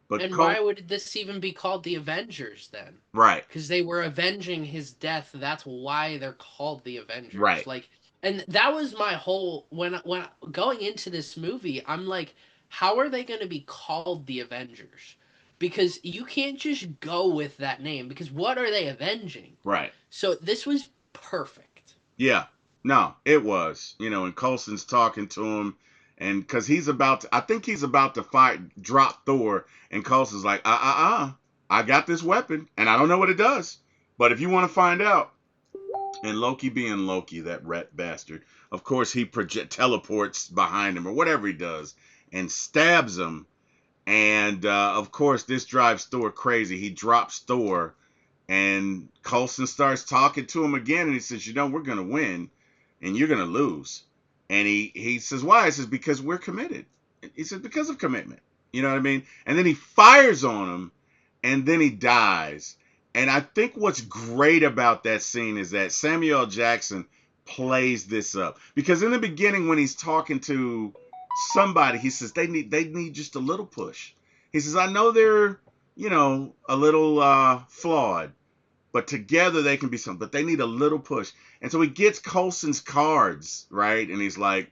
But And Coulson, why would this even be called the Avengers then? right, Because they were avenging his death. That's why they're called the Avengers. right, Like, and that was my whole when going into this movie, I'm like, how are they going to be called the Avengers? Because you can't just go with that name. Because what are they avenging? right. So this was perfect. Yeah, no, it was. And Coulson's talking to him, and because I think he's about to drop Thor, and Coulson's like, I got this weapon, and I don't know what it does, but if you want to find out, And Loki being Loki, that rat bastard, of course he teleports behind him or whatever he does and stabs him. And of course this drives Thor crazy. He drops Thor, and Coulson starts talking to him again, and he says, we're gonna win, and you're gonna lose. And he says, why? He says, because we're committed. He says, because of commitment. You know what I mean? And then he fires on him, and then he dies. And I think what's great about that scene is that Samuel L. Jackson plays this up, because in the beginning when he's talking to somebody, he says they need just a little push. He says, I know they're a little flawed, but together they can be something. But they need a little push. And so he gets Coulson's cards, right? And he's like,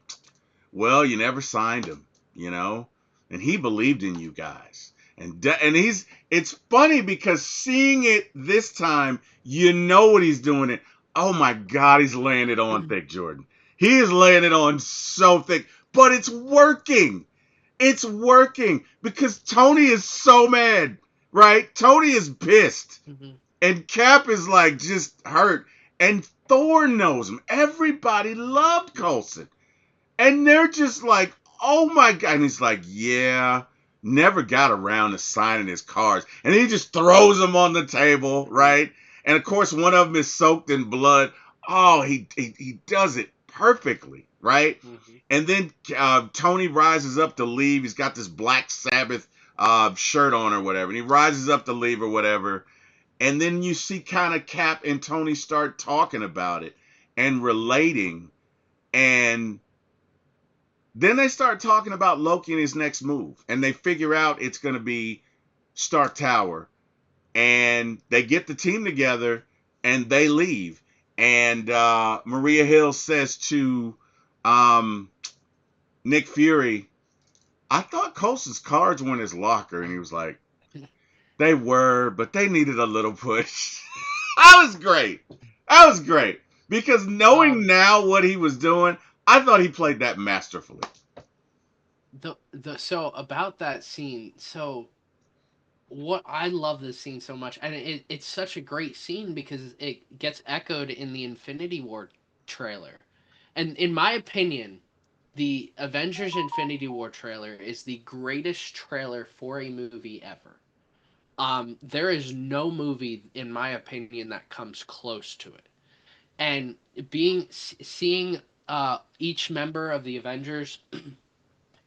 well, you never signed him, you know, and he believed in you guys. And it's funny because seeing it this time, what he's doing. It. Oh my God, he's laying it on thick, Jordan. He is laying it on so thick, but it's working. It's working because Tony is so mad, right? Tony is pissed, Mhm. and Cap is like just hurt, and Thor knows him. Everybody loved Coulson. And they're just like, oh my God. And he's like, yeah, never got around to signing his cards. And he just throws them on the table, Mhm. right? And of course, one of them is soaked in blood. Oh, he does it perfectly, right? Mhm. And then Tony rises up to leave. He's got this Black Sabbath shirt on or whatever. And he rises up to leave or whatever. And then you see kind of Cap and Tony start talking about it and relating. And then they start talking about Loki and his next move, and they figure out it's going to be Stark Tower, and they get the team together, and they leave. And Maria Hill says to um, Nick Fury, "I thought Coulson's cards were in his locker," and he was like, "They were, but they needed a little push." That was great. That was great because knowing Um, now what he was doing, I thought he played that masterfully. the so about that scene, so what I love this scene so much, and it's such a great scene because it gets echoed in the Infinity War trailer. And in my opinion, the Avengers Infinity War trailer is the greatest trailer for a movie ever. There is no movie, in my opinion, that comes close to it. And seeing each member of the Avengers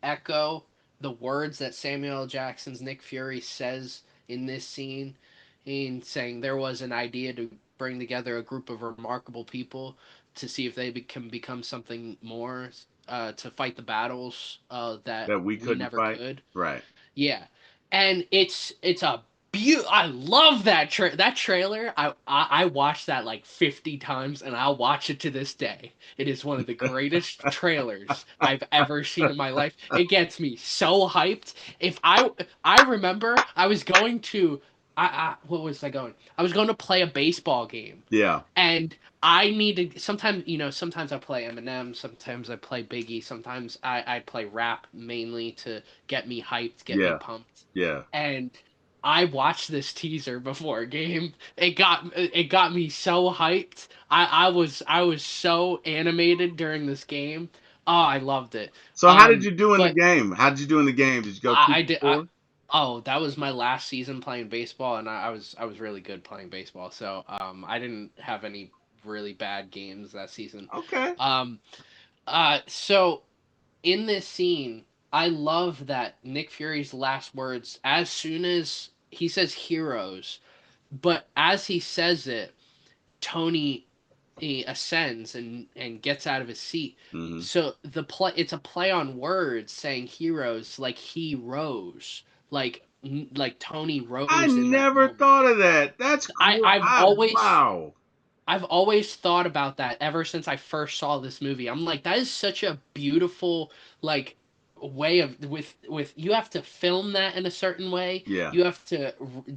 echo the words that Samuel L. Jackson's Nick Fury says in this scene, in saying there was an idea to bring together a group of remarkable people to see if they can become something more, to fight the battles that That we we couldn't never fight. could. Right. Yeah, and it's a I love that trailer. I watched that like 50 times, and I'll watch it to this day. It is one of the greatest trailers I've ever seen in my life. It gets me so hyped. If I remember I was going to I what was I going? I was going to play a baseball game, Yeah. and I needed sometimes sometimes I play Eminem, sometimes I play Biggie, sometimes I play rap mainly to get me hyped, get me Yeah. pumped. Yeah. And I watched this teaser before a game. It got me so hyped. I was so animated during this game. Oh, I loved it. So how did you do in the But game? How did you do in the game? Did you go two I for did. four? Oh, that was my last season playing baseball, and I was really good playing baseball. So I didn't have any really bad games that season. Okay. Um, so in this scene, I love that Nick Fury's last words, as soon as he says heroes, but as he says it, Tony, he ascends and gets out of his seat. Hmm. So it's a play on words saying heroes, like he rose, like Tony I rose in that never moment. thought of that. That's I cool. I've always Wow. I've always thought about that ever since I first saw this movie. I'm like, that is such a beautiful, like, way of with you have to film that in a certain way. Yeah. You have to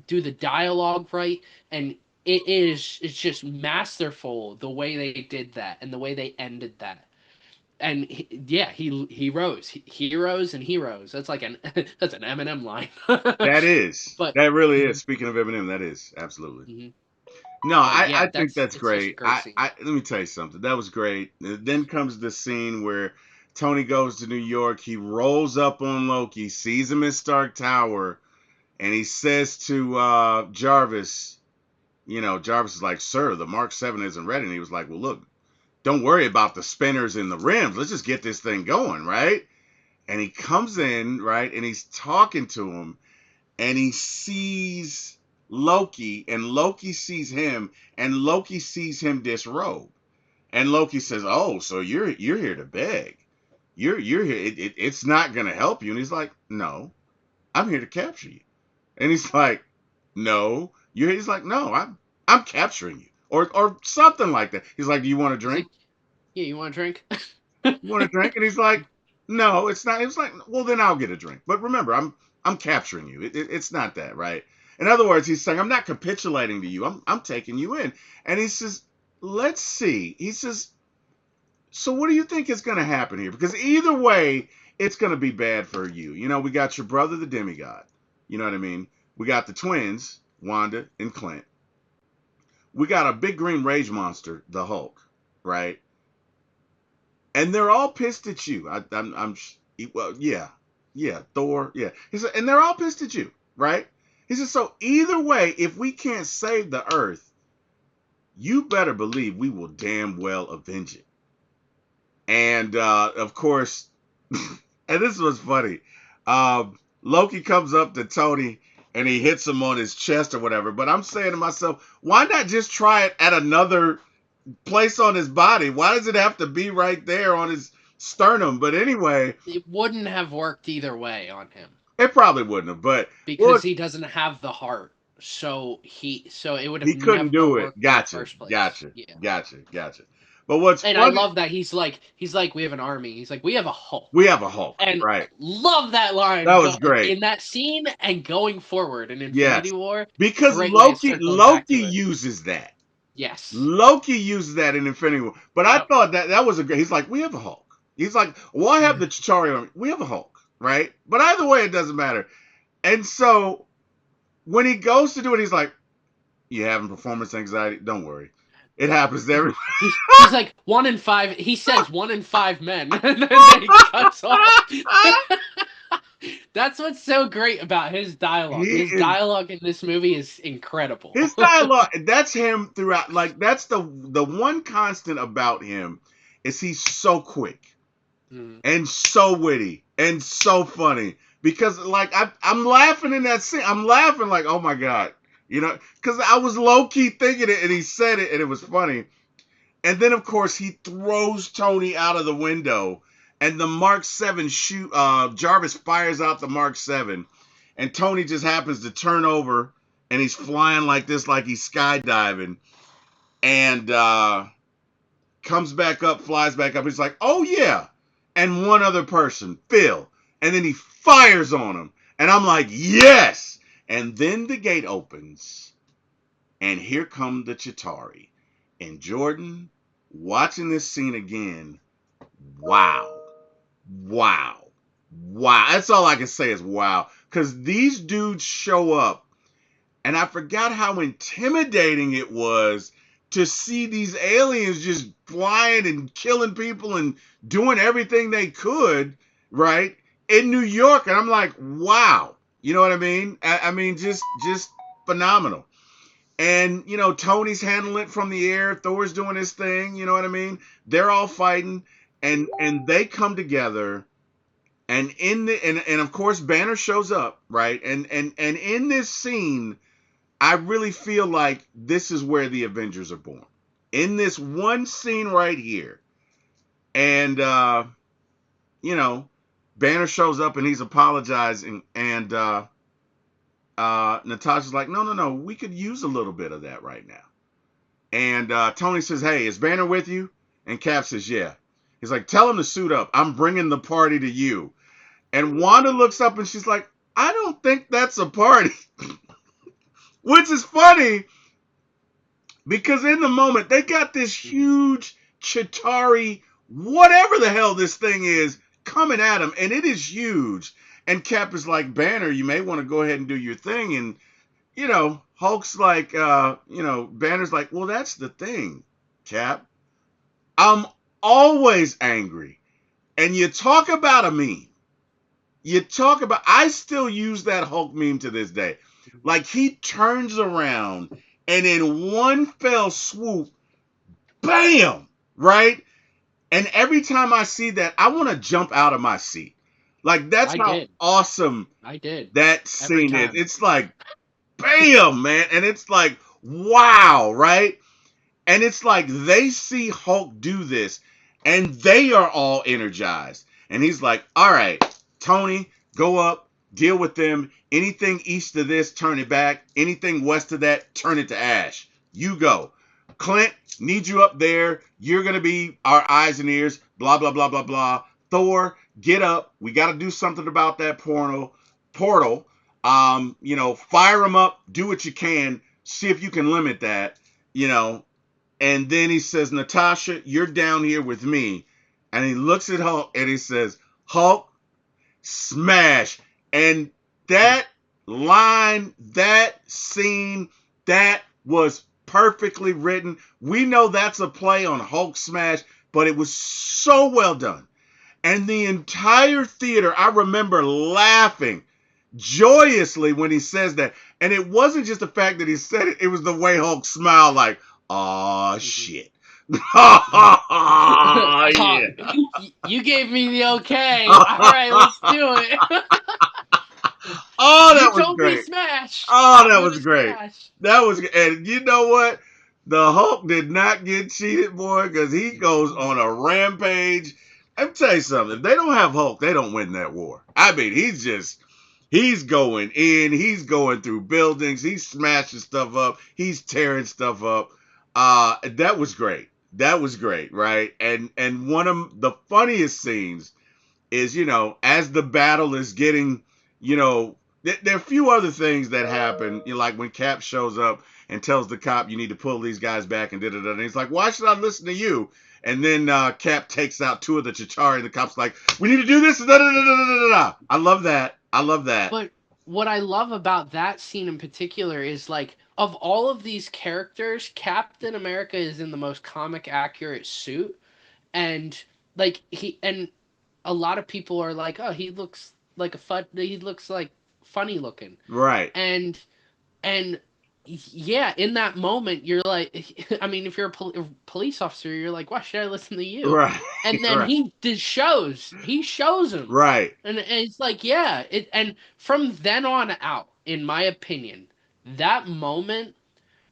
do the dialogue right, and it's just masterful the way they did that and the way they ended that. And yeah, he rose, heroes and heroes. That's like an that's an Eminem line. That is. But That really is. Speaking of Eminem, that is absolutely. mhm. No, But I yeah, think that's that's it's just a great. great scene. Let me tell you something. That was great. Then comes the scene where Tony goes to New York. He rolls up on Loki, sees him in Stark Tower, and he says to Jarvis, Jarvis is like, "Sir, the Mark 7 isn't ready." And he was like, "Well, look, don't worry about the spinners and the rims. Let's just get this thing going, right?" And he comes in, right, and he's talking to him, and he sees Loki, and Loki sees him, and Loki sees him disrobe, and Loki says, "Oh, so you're here to beg? You're here? It's not gonna help you?" And he's like, "No, I'm here to capture you." And he's like, "No, you're." He's like, "No, I'm capturing you," or something like that. He's like, "Do you want a He's drink? like, "Yeah, you want a drink?" You want a drink?" And he's like, "No, it's not." It's like, "Well, then I'll get a drink." But remember, I'm capturing you. It's not that, right? In other words, he's saying, "I'm not capitulating to you. I'm taking you in." And he says, "Let's see." He says, "So what do you think is going to happen here? Because either way, it's going to be bad for you. We got your brother, the demigod. You know what I mean? We got the twins, Wanda and Clint. We got a big green rage monster, the Hulk, right? And they're all pissed at you. I'm well, yeah, yeah, Thor, yeah. He said, and they're all pissed at you, right? He said, so either way, if we can't save the Earth, you better believe we will damn well avenge it. And of course, and this was funny. Loki comes up to Tony and he hits him on his chest or whatever. But I'm saying to myself, why not just try it at another place on his body? Why does it have to be right there on his sternum? But anyway, It wouldn't have worked either way on him it probably wouldn't have. But well, because he doesn't have the heart. So it would have he couldn't never do it. worked in the Gotcha, first place. gotcha, Yeah. gotcha, gotcha. But what's And I funny, love that he's like we have an army. He's like we have a we Hulk. have a Hulk, And right? love that line That was great. in that scene and going forward in Infinity Yes, War. because Great way of circling back Loki to it. uses that. Yes. Loki uses that in Infinity War. But I Yep. thought that was a great. He's like, we have a Hulk. He's like, well, I have the Chitauri army. We have a Hulk, right? But either way, it doesn't matter. And so when he goes to do it, he's like, you having performance anxiety? Don't worry, it happens to everybody. He's like 1 in 5. He says 1 in 5 men, and then he cuts off. That's what's so great about his he dialogue. His is dialogue in this movie is incredible. his dialogue. That's him throughout. Like that's the one constant about him is he's so quick Mm. and so witty and so funny because like I'm laughing in that scene. I'm laughing like, oh my god, because I was low key thinking it and he said it and it was funny. And then of course he throws Tony out of the window and the Mark 7 shoot. Jarvis fires out the Mark 7 and Tony just happens to turn over and he's flying like this, like he's skydiving, and comes back up, flies back up. He's like, oh yeah. And one other person, Phil. And then he fires on him. And I'm like, yes. And then the gate opens. And here come the Chitauri. And Jordan, watching this scene again, wow. Wow. Wow. That's all I can say is wow. Because these dudes show up and I forgot how intimidating it was to see these aliens just flying and killing people and doing everything they could, right? In New York. And I'm like, wow. You know what I mean? I mean, just phenomenal. And, Tony's handling it from the air. Thor's doing his thing. You know what I mean? They're all fighting and they come together. And and of course Banner shows up, right? And in this scene, I really feel like this is where the Avengers are born. In this one scene right here. And you know, Banner shows up and he's apologizing and Natasha's like, "No, no, no, we could use a little bit of that right now." And Tony says, "Hey, is Banner with you?" And Cap says, "Yeah." He's like, "Tell him to suit up. I'm bringing the party to you." And Wanda looks up and she's like, "I don't think that's a party." Which is funny because in the moment they got this huge Chitari, whatever the hell this thing is, coming at him, and it is huge. And Cap is like, "Banner, you may want to go ahead and do your thing." And Hulk's like, Banner's like, well, that's the thing, Cap. I'm always angry. And you talk about a meme. I still use that Hulk meme to this day. Like he turns around and in one fell swoop, bam, right? And every time I see that, I want to jump out of my seat. Like that's I how did. awesome I did. that Every scene is. time. It's like, bam, man. And it's like, wow, right? And it's like they see Hulk do this and they are all energized. And he's like, all right, Tony, go up, deal with them. Anything east of this, turn it back. Anything west of that, turn it to ash. You go. Clint, need you up there. You're going to be our eyes and ears, blah, blah, blah, blah, blah. Thor, get up. We got to do something about that portal. Fire them up. Do what you can. See if you can limit that. You know, and then he says, Natasha, you're down here with me. And he looks at Hulk and he says, Hulk, smash. And that line, that scene, that was perfectly written. We know that's a play on Hulk smash, but it was so well done. And the entire theater, I remember laughing joyously when he says that. And it wasn't just the fact that he said it, it was the way Hulk smiled like, oh Mhm. shit. Oh Hawk, yeah. you gave me the okay. All right, let's do it. Oh, You that was told me great. smash. Oh, I'm that gonna was great. smash. And you know what? The Hulk did not get cheated, boy, because he goes No. on a rampage. Let me tell you something. If they don't have Hulk, they don't win that war. I mean, he's going in, he's going through buildings, he's smashing stuff up, he's tearing stuff up. That was great. That was great, right? And one of the funniest scenes is, as the battle is getting, there are a few other things that happen, like when Cap shows up and tells the cop, you need to pull these guys back and da-da-da. And he's like, why should I listen to you? And then Cap takes out two of the Chitauri, and the cop's like, we need to do this. Da, da, da, da, da, da. I love that. I love that. But what I love about that scene in particular is like of all of these characters, Captain America is in the most comic accurate suit, and a lot of people are like, oh, he looks like funny looking, Right. and and yeah, in that moment you're like, I mean, if you're a police officer, you're like, why should I listen to you? Right. And then Right. he shows him, Right. and it's like, yeah, and from then on out, in my opinion, that moment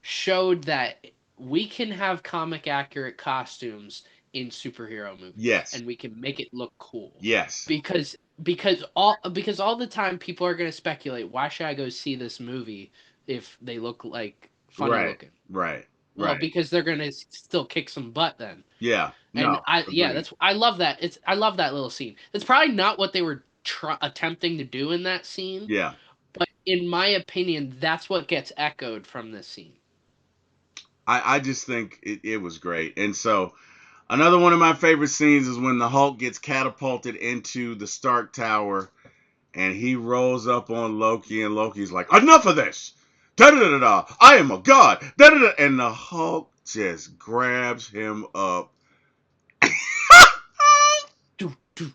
showed that we can have comic accurate costumes in superhero movies Yes. and we can make it look cool, Yes. because because all the time people are going to speculate, why should I go see this movie if they look like funny Right. looking? Right. Well, Right. because they're going to still kick some butt then. Yeah. And No. Agreed. that's, I love that. I love that little scene. It's probably not what they were attempting to do in that scene, Yeah. but in my opinion, that's what gets echoed from this scene. I just think it was great. And so another one of my favorite scenes is when the Hulk gets catapulted into the Stark Tower and he rolls up on Loki, and Loki's like, enough of this! Da da da da! I am a god! Da da da! And the Hulk just grabs him up. Do, do,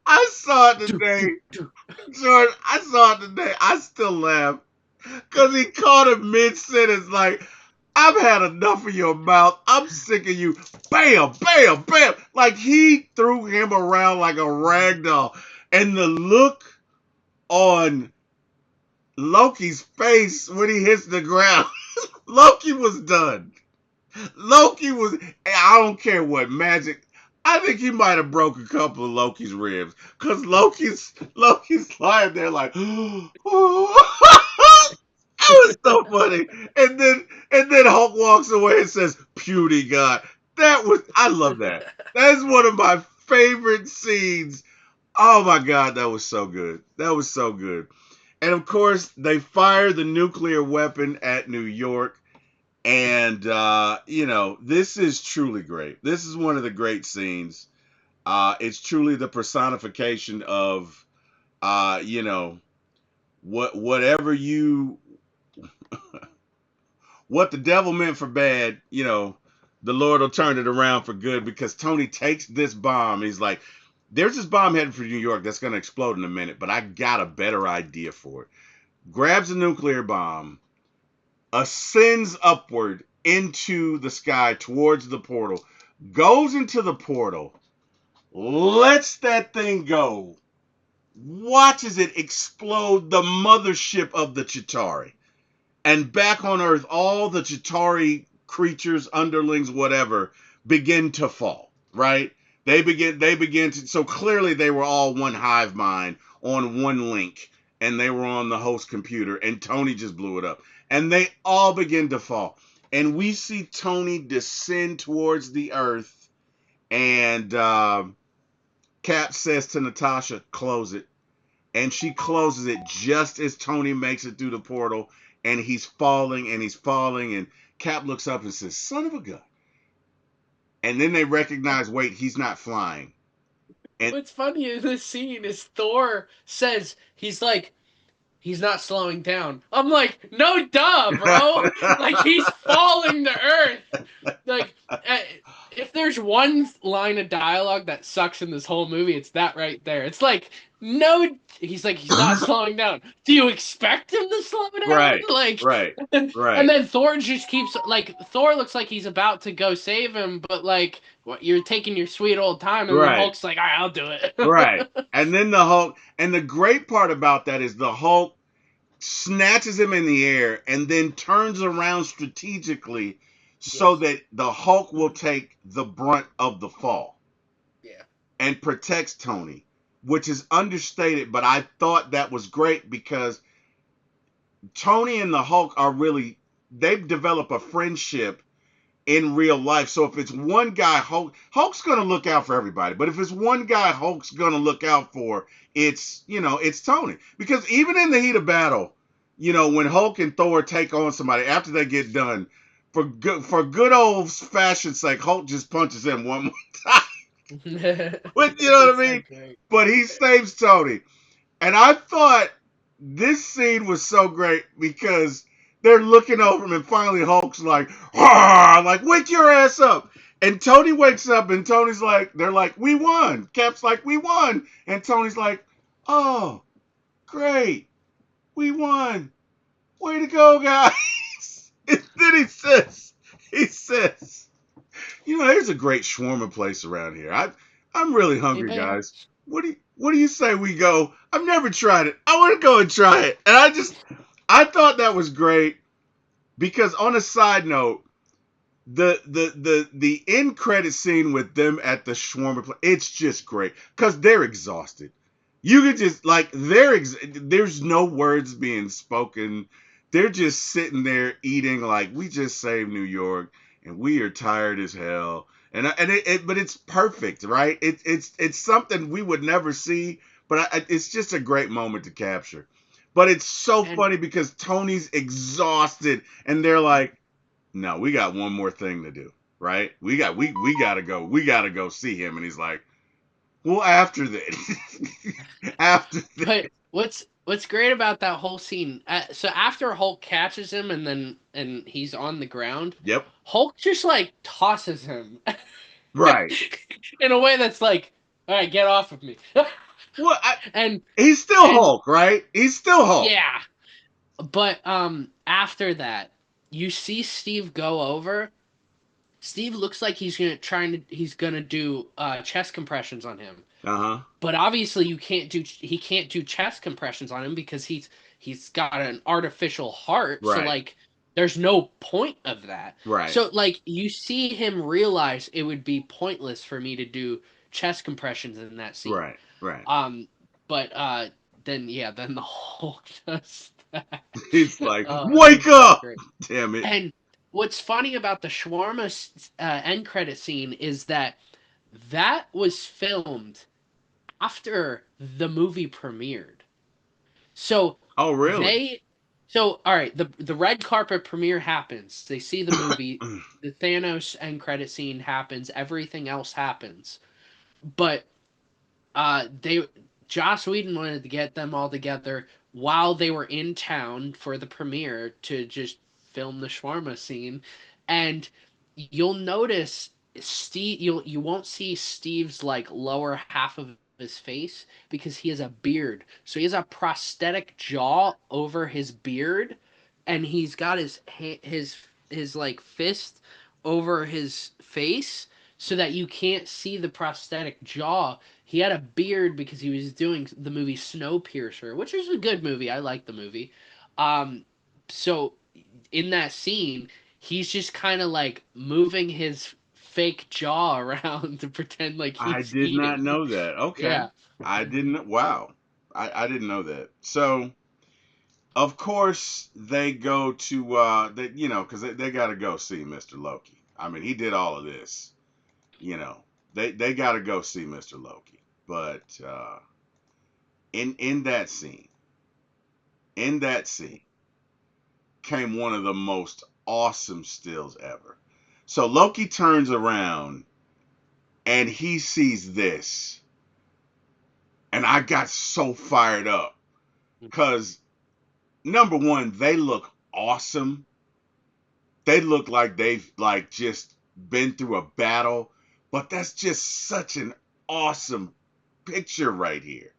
I saw it do, today, do, do. Jordan. I saw it today. I still laugh because he caught him mid sentence, like, I've had enough of your mouth. I'm sick of you. Bam, bam, bam. Like he threw him around like a rag doll. And the look on Loki's face when he hits the ground, Loki was done. Loki was, I don't care what magic. I think he might have broke a couple of Loki's ribs. Cause Loki's lying there like, that was so funny. And then Hulk walks away and says, "Puny God." I love that. That's one of my favorite scenes. Oh my God, that was so good. That was so good. And of course, they fire the nuclear weapon at New York. And this is truly great. This is one of the great scenes. It's truly the personification of, uh, you know, whatever you what the devil meant for bad, the Lord will turn it around for good because Tony takes this bomb. He's like, there's this bomb headed for New York that's going to explode in a minute, but I got a better idea for it. Grabs a nuclear bomb, ascends upward into the sky towards the portal, goes into the portal, lets that thing go, watches it explode the mothership of the Chitauri. And back on Earth, all the Chitauri creatures, underlings, whatever, begin to fall, right? They begin to, so clearly they were all one hive mind on one link, and they were on the host computer, and Tony just blew it up. And they all begin to fall. And we see Tony descend towards the Earth, and Cap says to Natasha, close it. And she closes it just as Tony makes it through the portal, and he's falling and he's falling, and Cap looks up and says, son of a gun. And then they recognize, wait, he's not flying. And What's funny in this scene is Thor says he's not slowing down. I'm like, no, duh, bro. Like he's falling to earth. Like, if there's one line of dialogue that sucks in this whole movie, it's that right there. It's like, no, he's like, he's not slowing down. Do you expect him to slow down? right, Like, right, and right, then Thor just keeps like Thor looks like he's about to go save him, but like, what, you're taking your sweet old time, and then right, Hulk's like, all right, I'll do right. it. And then the Hulk, and the great part about that is the Hulk snatches him in the air and then turns around strategically so Yes. that the Hulk will take the brunt of the fall Yeah. and protects Tony, which is understated, but I thought that was great because Tony and the Hulk are really, they've developed a friendship in real life. So if it's one guy, Hulk's gonna look out for everybody. But if it's one guy Hulk's gonna look out for, it's Tony. Because even in the heat of battle, when Hulk and Thor take on somebody after they get done, for good old fashioned sake, Hulk just punches him one more time. But you know what It's I so mean? great. But he saves Tony. And I thought this scene was so great because they're looking over him, and finally Hulk's like, "Ah!" Like, wake your ass up. And Tony wakes up, and Tony's like, they're like, we won. Cap's like, we won. And Tony's like, oh, great. We won. Way to go, guys. And then he says, here's a great shawarma place around here. I'm really hungry, Anybody guys. else? What do you say we go? I've never tried it. I want to go and try it. And I thought that was great because on a side note, the end credit scene with them at the shawarma place, it's just great because they're exhausted. You could just like there's no words being spoken. They're just sitting there eating like we just saved New York and we are tired as hell. But it's perfect, right? It's something we would never see, but it's just a great moment to capture. But it's so And funny because Tony's exhausted and they're like, no, we got one more thing to do, right? We gotta go. We gotta go see him. And he's like, well, after that, after but that, what's great about that whole scene? So after Hulk catches him and he's on the ground, yep, Hulk just like tosses him right. in a way that's like, all right, get off of me. Well, and he's still and Hulk, right? He's still Hulk. yeah, but after that, you see Steve go over. Steve looks like he's gonna do chest compressions on him. Uh huh. But obviously he can't do chest compressions on him because he's got an artificial heart, so Right. like there's no point of that. Right. So like you see him realize it would be pointless for me to do chest compressions in that scene. Right. Right. Um but then the Hulk does that. He's like, Oh, it wake was so up! great. Damn it. And what's funny about the shawarma end credit scene is that was filmed after the movie premiered. So Oh, really? they so all right, the red carpet premiere happens. They see the movie, the Thanos end credit scene happens, everything else happens. But they Joss Whedon wanted to get them all together while they were in town for the premiere to just film the shawarma scene, and you'll notice Steve. You won't see Steve's like lower half of his face because he has a beard. So he has a prosthetic jaw over his beard, and he's got his like fist over his face so that you can't see the prosthetic jaw. He had a beard because he was doing the movie Snowpiercer, which is a good movie. I like the movie. Um, so in that scene, he's just kind of like moving his fake jaw around to pretend like I he's did not eating. know that. Okay. Yeah. I didn't. Wow. I didn't know that. So, of course, they go to, because they got to go see Mr. Loki. I mean, he did all of this. They got to go see Mr. Loki. But in that scene, in that scene, came one of the most awesome stills ever. So Loki turns around and he sees this, and I got so fired up because number one, they look awesome. They look like they've like just been through a battle, but that's just such an awesome picture right here.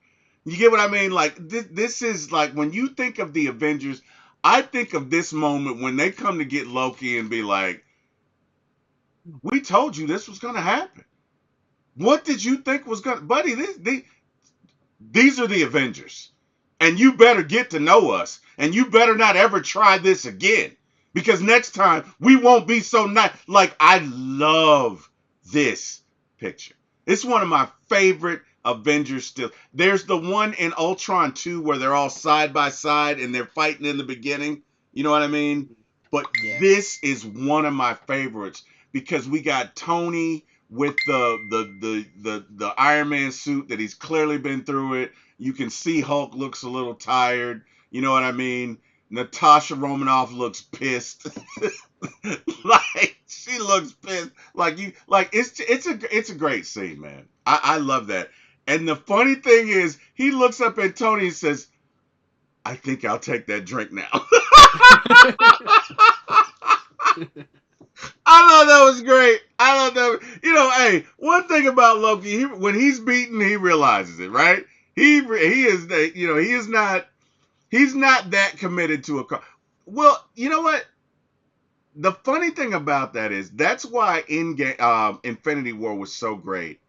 You get what I mean? Like this is like when you think of the Avengers, I think of this moment when they come to get Loki and be like, "We told you this was gonna happen. What did you think was gonna, buddy? These are the Avengers. And you better get to know us. And you better not ever try this again. Because next time we won't be so nice." Like, I love this picture. It's one of my favorite Avengers still. There's the one in Ultron 2 where they're all side by side and they're fighting in the beginning. You know what I mean? But Yeah. this is one of my favorites because we got Tony with the Iron Man suit that he's clearly been through it. You can see Hulk looks a little tired. You know what I mean? Natasha Romanoff looks pissed. Like she looks pissed. Like it's a great scene, man. I love that. And the funny thing is, he looks up at Tony and says, "I think I'll take that drink now." I thought that was great. I thought that, hey, one thing about Loki, when he's beaten, he realizes it, right? He is, he's not that committed to a car. Well, you know what? The funny thing about that is that's why Infinity War was so great,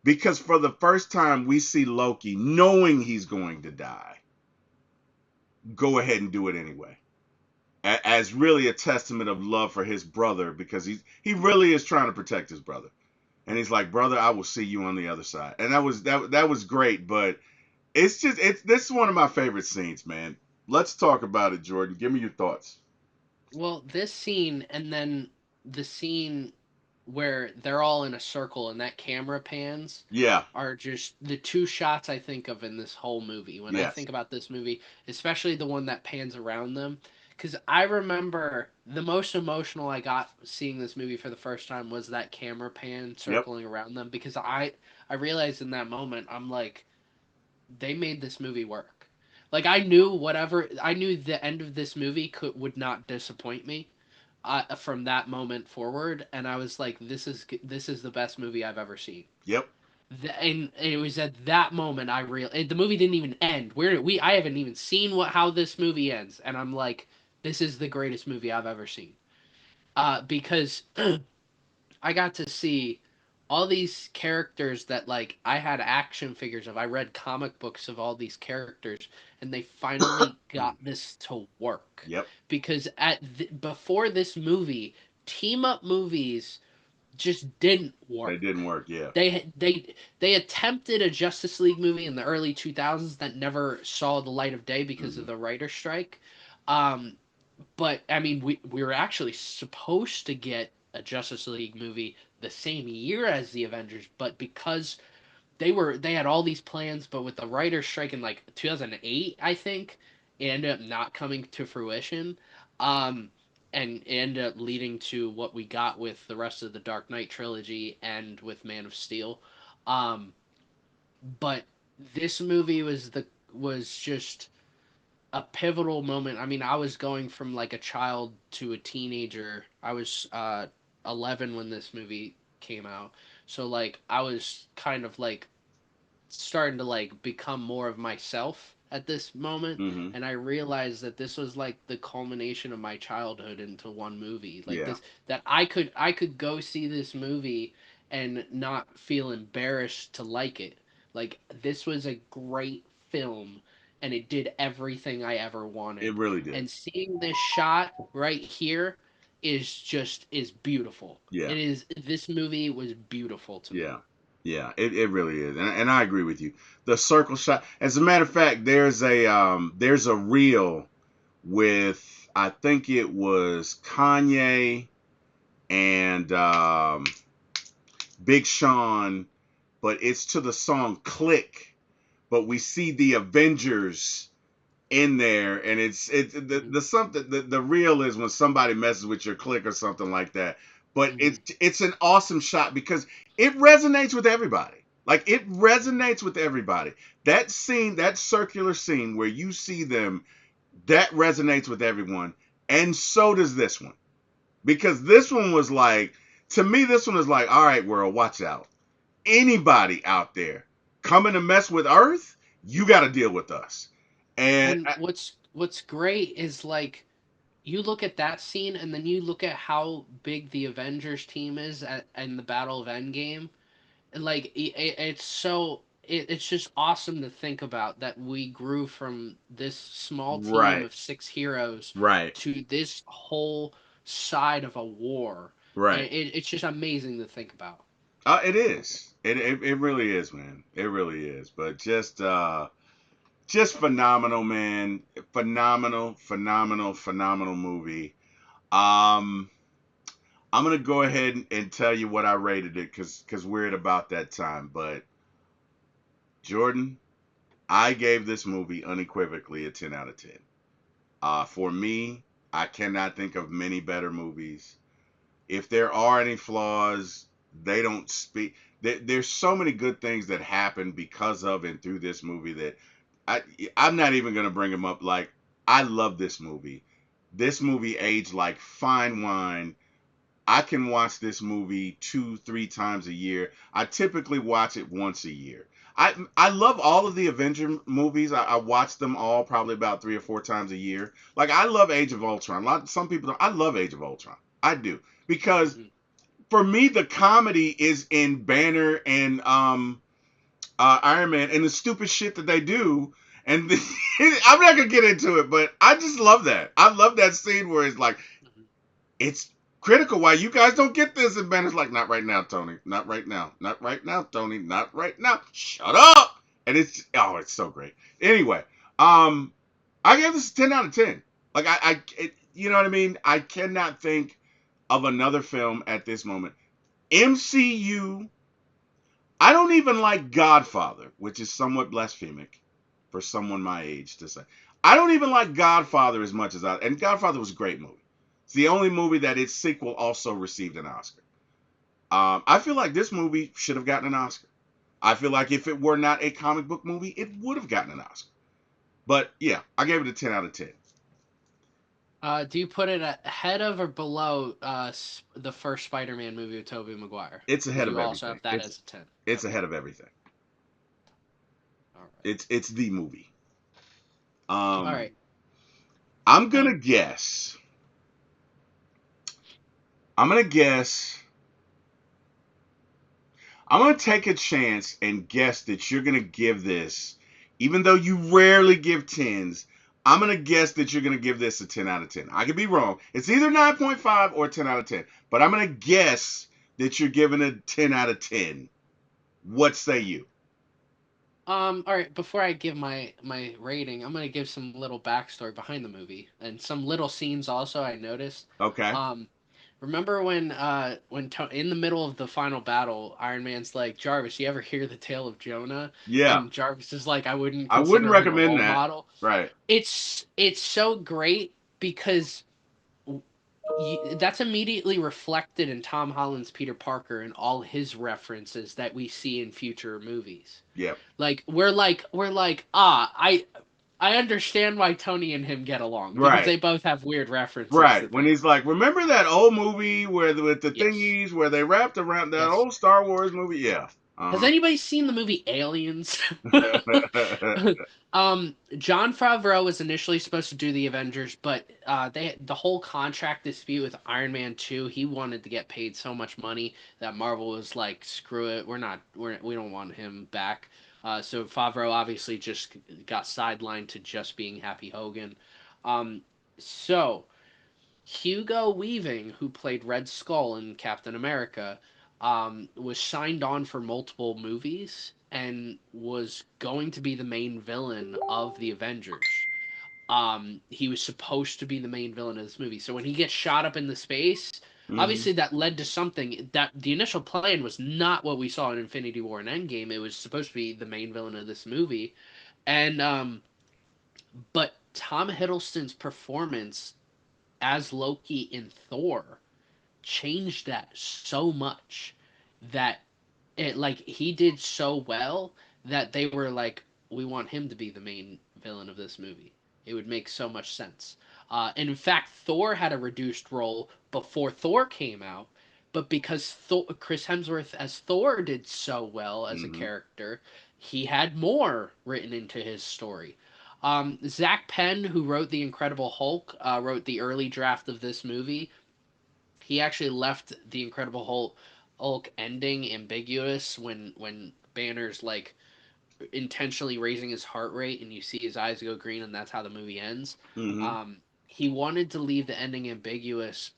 because for the first time we see Loki knowing he's going to die, go ahead and do it anyway, as really a testament of love for his brother, because he really is trying to protect his brother. And he's like, "Brother, I will see you on the other side." And that was great. But it's this is one of my favorite scenes, man. Let's talk about it, Jordan. Give me your thoughts. Well, this scene and then the scene where they're all in a circle and that camera pans Yeah. are just the two shots I think of in this whole movie. When I Yes. think about this movie, especially the one that pans around them, because I remember the most emotional I got seeing this movie for the first time was that camera pan Yep. circling around them, because I realized in that moment I'm like, they made this movie work. Like I knew the end of this movie would not disappoint me from that moment forward, and I was like, this is the best movie I've ever seen. Yep. And it was at that moment I real the movie didn't even end. I haven't even seen how this movie ends, and I'm like, this is the greatest movie I've ever seen. Because I got to see all these characters that like I had action figures of. I read comic books of all these characters, and they finally got this to work. Yep. Because before this movie, team up movies just didn't They work. didn't work. Yeah. They attempted a Justice League movie in the early 2000s that never saw the light of day because Hmm. of the writer strike. Um, but I mean, we were actually supposed to get a Justice League movie the same year as the Avengers, but because they had all these plans, but with the writer's strike in like 2008, I think, it ended up not coming to fruition. Um, and it ended up leading to what we got with the rest of the Dark Knight trilogy and with Man of Steel. Um, but this movie was just a pivotal moment. I mean, I was going from like a child to a teenager. I was 11 when this movie came out. So like I was kind of like starting to like become more of myself at this moment, Hmm. and I realized that this was like the culmination of my childhood into one movie. Like Yeah, this, that I could go see this movie and not feel embarrassed to like it. Like this was a great film, and it did everything I ever it wanted. really did. And seeing this shot right here is beautiful. Yeah, It is, this movie was beautiful to me. yeah, yeah. It really is, and I agree with you. The circle shot. As a matter of fact, there's a reel with, I think it was Kanye and Big Sean, but it's to the song "Click." But we see the Avengers in there, and it's the something the real is when somebody messes with your click or something like that. But Hmm. it's an awesome shot because it resonates with everybody. Like it resonates with everybody. That scene, that circular scene where you see them, that resonates with everyone, and so does this one. Because this one was like, to me, this one is like, all right, world, watch out. Anybody out there coming to mess with Earth, you got to deal with us. And And what's great is like you look at that scene and then you look at how big the Avengers team is in the Battle of Endgame. And like it's so it's just awesome to think about that we grew from this small team right, of six heroes right, to this whole side of a war. And right. it's just amazing to think about. It is. It really is, man. It really is. But just phenomenal, man. Phenomenal, phenomenal, phenomenal movie. Um, I'm gonna go ahead and tell you what I rated it because we're at about that time. But Jordan, I gave this movie unequivocally a 10 out of 10. For me, I cannot think of many better movies. If there are any flaws, they don't speak. There's so many good things that happen because of and through this movie that I I'm not even gonna bring them up. Like I love this movie. This movie aged like fine wine. I can watch this movie 2, 3 times a year. I typically watch it once a year. I love all of the Avenger movies. I watch them all probably about 3 or 4 times a year. Like I love Age of Ultron. Some people don't. I love Age of Ultron. I do because Mhm. for me the comedy is in Banner and Iron Man and the stupid shit that they do. And I'm not gonna get into it, but I just love that. I love that scene where it's like Mhm. it's critical why you guys don't get this. And Banner's like, not right now, Tony. Not right now. Not right now, Tony. Not right now. Shut up. And it's so great. Anyway, um, I gave this a 10 out of 10. Like you know what I mean? I cannot think of another film at this moment. MCU. I don't even like Godfather, which is somewhat blasphemic for someone my age to say. I don't even like Godfather as much as and Godfather was a great movie. It's the only movie that its sequel also received an Oscar. I feel like this movie should have gotten an Oscar. I feel like if it were not a comic book movie, it would have gotten an Oscar. But yeah, I gave it a 10 out of 10. Do you put it ahead of or below the first Spider-Man movie with Tobey Maguire? It's Or do ahead of you also everything. have that as a 10? It's Okay. ahead of everything. All right. It's the movie. All Um, right. I'm gonna Um, guess. I'm gonna guess I'm going to take a chance and guess that you're going to give this, even though you rarely give 10s, I'm going to guess that you're going to give this a 10 out of 10. I could be wrong. It's either 9.5 or 10 out of 10, but I'm going to guess that you're giving it 10 out of 10. What say you? all right. Before I give my rating, I'm gonna give some little backstory behind the movie and some little scenes also I noticed. Okay. Um, remember in the middle of the final battle, Iron Man's like, Jarvis, you ever hear the tale of Jonah? Yeah. And Jarvis is like, I wouldn't I wouldn't consider him a recommend role that. model. Right. It's so great because that's immediately reflected in Tom Holland's Peter Parker and all his references that we see in future movies. Yep. Like we're like I understand why Tony and him get along because Right. they both have weird references to Right. When things. he's like, remember that old movie where with the Yes. thingies where they wrapped around that Yes. old Star Wars movie? Yeah. Has Uh anybody seen the movie Aliens? huh. John Favreau was initially supposed to do the Avengers, but the whole contract dispute with Iron Man 2, he wanted to get paid so much money that Marvel was like, screw it, we don't want him back. So Favreau obviously just got sidelined to just being Happy Hogan. Um, so Hugo Weaving, who played Red Skull in Captain America, was signed on for multiple movies and was going to be the main villain of the Avengers. He was supposed to be the main villain of this movie. So when he gets shot up in the space, Hmm. obviously that led to something that the initial plan was not what we saw in Infinity War and Endgame. It was supposed to be the main villain of this movie. And but Tom Hiddleston's performance as Loki in Thor changed that so much that it like he did so well that they were like, we want him to be the main villain of this movie. It would make so much sense. And in fact, Thor had a reduced role before Thor came out, but because Chris Hemsworth as Thor did so well as a Hmm. character, he had more written into his story. Zach Penn, who wrote The Incredible Hulk, wrote the early draft of this movie. He actually left the Incredible Hulk ending ambiguous when Banner's like intentionally raising his heart rate and you see his eyes go green and that's how the movie ends. Hmm. He wanted to leave the ending ambiguous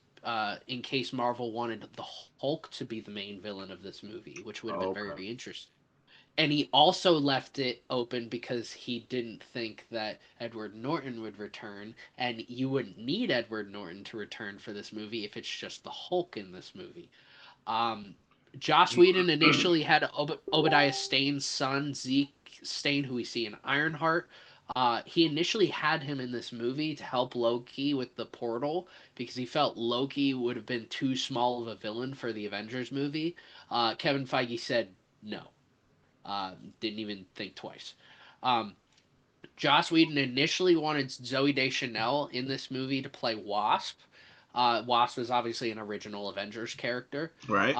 in case Marvel wanted the Hulk to be the main villain of this movie, which would have been very Okay. interesting. And he also left it open because he didn't think that Edward Norton would return, and you wouldn't need Edward Norton to return for this movie if it's just the Hulk in this movie. Um, Joss Whedon initially had Obadiah Stane's son, Zeke Stane, who we see in Ironheart. He initially had him in this movie to help Loki with the portal because he felt Loki would have been too small of a villain for the Avengers movie. Kevin Feige said no. Didn't even think twice. Um, Joss Whedon initially wanted Zoe Deschanel in this movie to play Wasp. Wasp was obviously an original Avengers character. Right.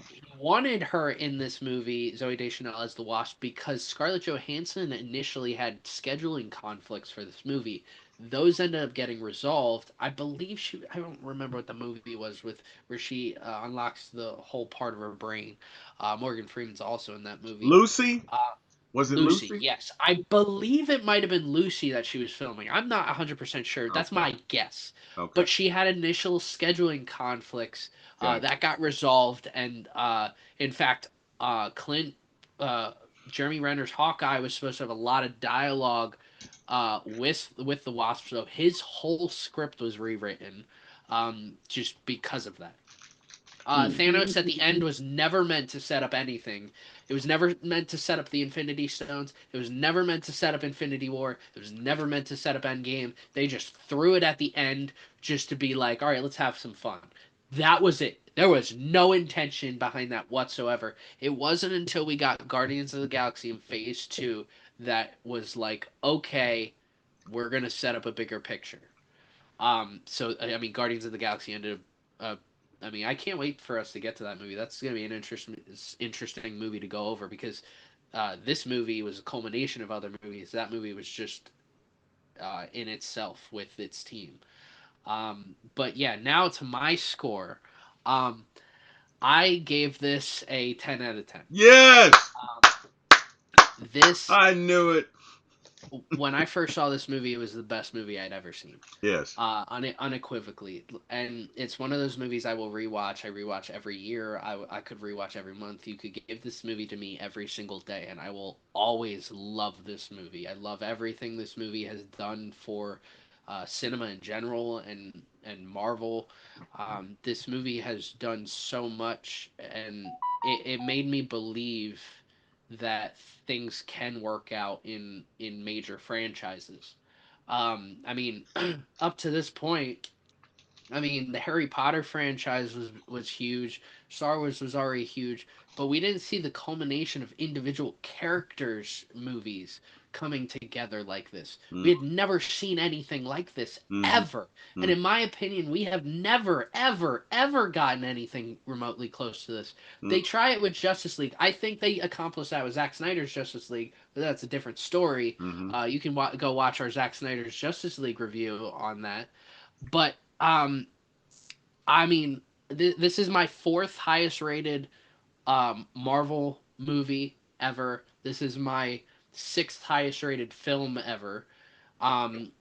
He wanted her in this movie, Zoe Deschanel, as the Wasp, because Scarlett Johansson initially had scheduling conflicts for this movie. Those ended up getting resolved. I believe I don't remember what the movie was with where she unlocks the whole part of her brain. Morgan Freeman's also in that movie. Lucy. Uh, Was it Lucy, Lucy? yes. I believe it might have been Lucy that she was filming. I'm not 100% sure. That's Okay. my guess. Okay. But she had initial scheduling conflicts Gotcha. that got resolved. And in fact, Clint, uh, Jeremy Renner's Hawkeye was supposed to have a lot of dialogue with the Wasp. So his whole script was rewritten just because of that. Hmm. Thanos at the end was never meant to set up anything. It was never meant to set up the Infinity Stones. It was never meant to set up Infinity War. It was never meant to set up Endgame. They just threw it at the end just to be like, all right, let's have some fun. That was it. There was no intention behind that whatsoever. It wasn't until we got Guardians of the Galaxy in Phase 2 that was like, okay, we're going to set up a bigger picture. So I mean, Guardians of the Galaxy ended up. I mean, I can't wait for us to get to that movie. That's gonna be an interesting movie to go over because this movie was a culmination of other movies. That movie was just in itself with its team. But yeah, now to my score. Um, I gave this a 10 out of 10. Yes. Um, this I knew it. when I first saw this movie, it was the best movie I'd ever seen. Yes. Unequivocally. And it's one of those movies I will rewatch. I rewatch every year. I could rewatch every month. You could give this movie to me every single day, and I will always love this movie. I love everything this movie has done for cinema in general and Marvel. This movie has done so much, and it made me believe that things can work out in major franchises. I mean, up to this point, I mean, the Harry Potter franchise was huge. Star Wars was already huge, but we didn't see the culmination of individual characters movies coming together like this. We Mm, had never seen anything like this mm, ever. And mm, in my opinion, we have never ever ever gotten anything remotely close to this. mm, They try it with Justice League. I think they accomplished that with Zack Snyder's Justice League, but that's a different story. mm, You can go watch our Zack Snyder's Justice League review on that. But I mean, this is my fourth highest rated Marvel movie ever. This is my sixth highest rated film ever. Um,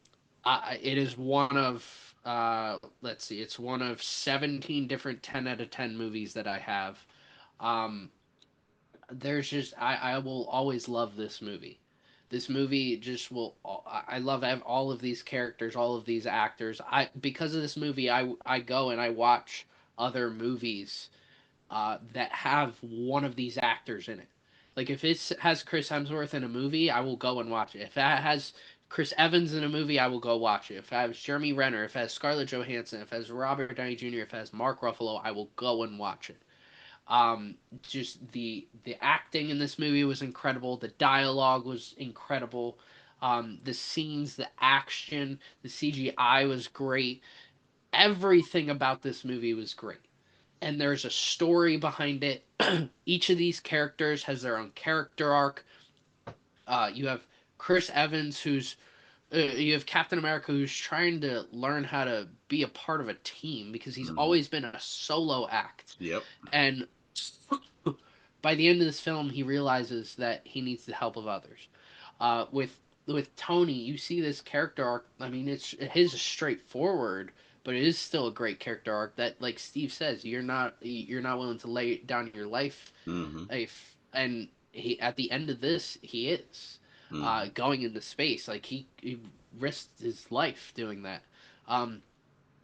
it is one of let's see, it's one of 17 different 10 out of 10 movies that I have. Um, there's just I will always love this movie. This movie just will. I love all of these characters, all of these actors. I because of this movie, I go and I watch other movies that have one of these actors in it. Like if it has Chris Hemsworth in a movie, I will go and watch it. If it has Chris Evans in a movie, I will go watch it. If it has Jeremy Renner, if it has Scarlett Johansson, if it has Robert Downey Jr., if it has Mark Ruffalo, I will go and watch it. Just the acting in this movie was incredible. The dialogue was incredible. The scenes, the action, the CGI was great. Everything about this movie was great. And there's a story behind it. Each of these characters has their own character arc. You have Chris Evans, who's you have Captain America, who's trying to learn how to be a part of a team because he's mm. always been a solo act. Yep. And by the end of this film, he realizes that he needs the help of others. With Tony, you see this character arc. I mean, it's his is straightforward, but it is still a great character arc. That, like Steve says, you're not willing to lay down your life, Mm-hmm. if and he at the end of this he is Mm-hmm. going into space. Like he risked his life doing that. Um,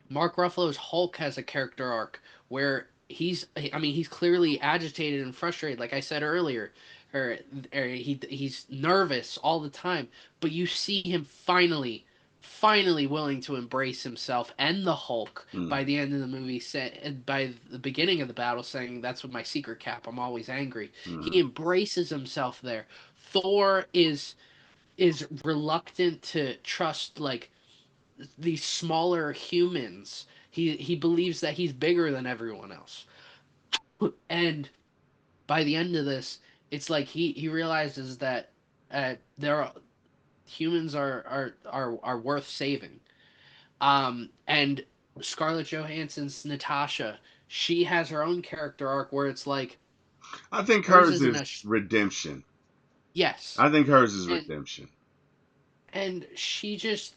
Mark Ruffalo's Hulk has a character arc where I mean he's clearly agitated and frustrated like I said earlier, or he's nervous all the time, but you see him finally willing to embrace himself and the Hulk by Mm-hmm. the end of the movie, by the beginning of the battle, saying that's what my secret cap, I'm always angry. Mm-hmm. He embraces himself there. Thor is reluctant to trust like these smaller humans. He believes that he's bigger than everyone else. And by the end of this, it's like he realizes that there are humans are worth saving. And Scarlett Johansson's Natasha, she has her own character arc where it's like I think hers hers isn't is a redemption. yes, I think hers is and redemption. she just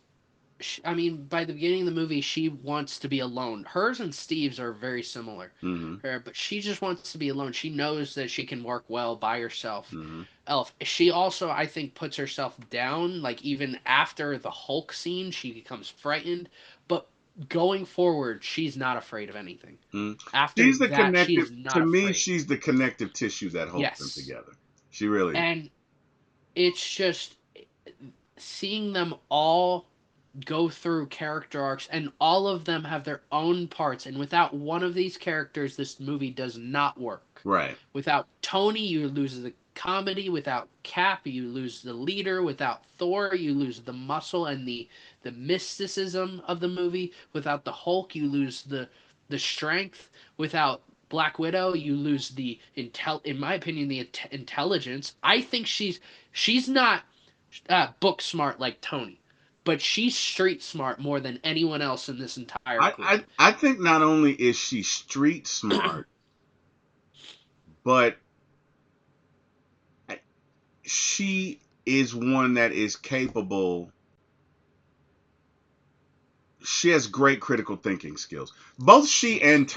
I mean, by the beginning of the movie, she wants to be alone. Hers and Steve's are very similar, Mm-hmm. but she just wants to be alone. She knows that she can work well by herself. Mm-hmm. Elf. She also, I think, puts herself down. Like even after the Hulk scene, she becomes frightened. But going forward, she's not afraid of anything. Mm. After She's the that, she connective. is To not me, afraid. she's the connective tissue that holds them Yes, together. She really is. and it's just seeing them all go through character arcs, and all of them have their own parts, and without one of these characters this movie does not work. Right. Without Tony, you lose the comedy. Without Cap, you lose the leader. Without Thor, you lose the muscle and the mysticism of the movie. Without the Hulk, you lose the strength. Without Black Widow, you lose the in my opinion, the intelligence. I think she's not book smart like Tony, but she's street smart more than anyone else in this entire I, group. I I think not only is she street smart, but she is one that is capable. She has great critical thinking skills. Yes. Both she and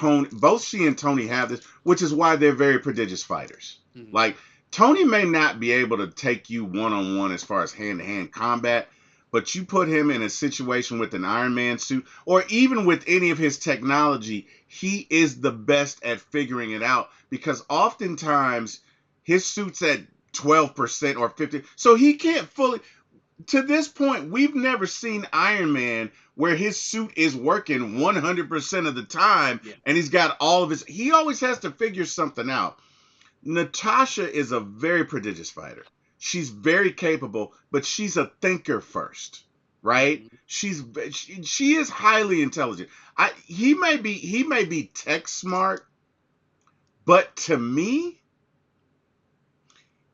Tony have this, which is why they're very prodigious fighters. Mhm. Like Tony may not be able to take you one on one as far as hand to hand combat, but you put him in a situation with an Iron Man suit, or even with any of his technology, he is the best at figuring it out because oftentimes his suit's at 12% or 50, so he can't fully. to this point, we've never seen Iron Man where his suit is working 100% of the time Yeah. and he's got all of his. He always has to figure something out. Natasha is a very prodigious fighter. She's very capable, but she's a thinker first, right? Hmm. She is highly intelligent. He may be tech smart, but to me,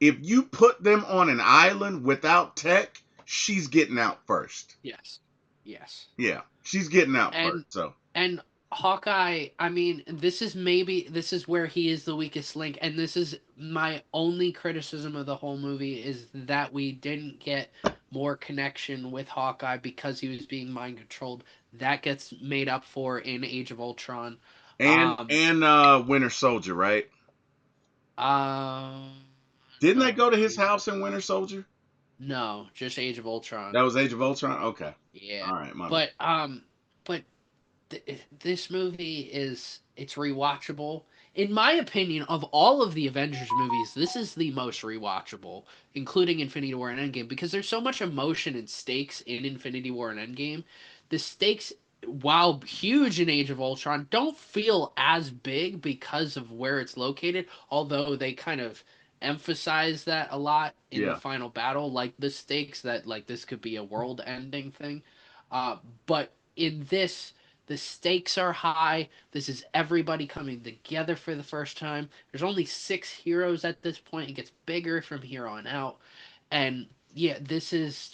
if you put them on an island without tech, she's getting out first. Yes. Yes. Yeah, she's getting out And first. So and Hawkeye, I mean, this is where he is the weakest link, and this is my only criticism of the whole movie is that we didn't get more connection with Hawkeye because he was being mind controlled. That gets made up for in Age of Ultron. and Um, and Winter Soldier, right? um, Didn't they no, go to his house in Winter Soldier? no, just Age of Ultron. That was Age of Ultron. Okay, Yeah, all right, my bad. but but this movie is it's rewatchable. In my opinion, of all of the Avengers movies, this is the most rewatchable, including Infinity War and Endgame, because there's so much emotion and stakes in Infinity War and Endgame. The stakes, while huge in Age of Ultron, don't feel as big because of where it's located, although they kind of emphasize that a lot in the Yeah, final battle, like the stakes that like this could be a world ending thing. But in this, the stakes are high. This is everybody coming together for the first time. There's only 6 heroes at this point. It gets bigger from here on out. And yeah, this is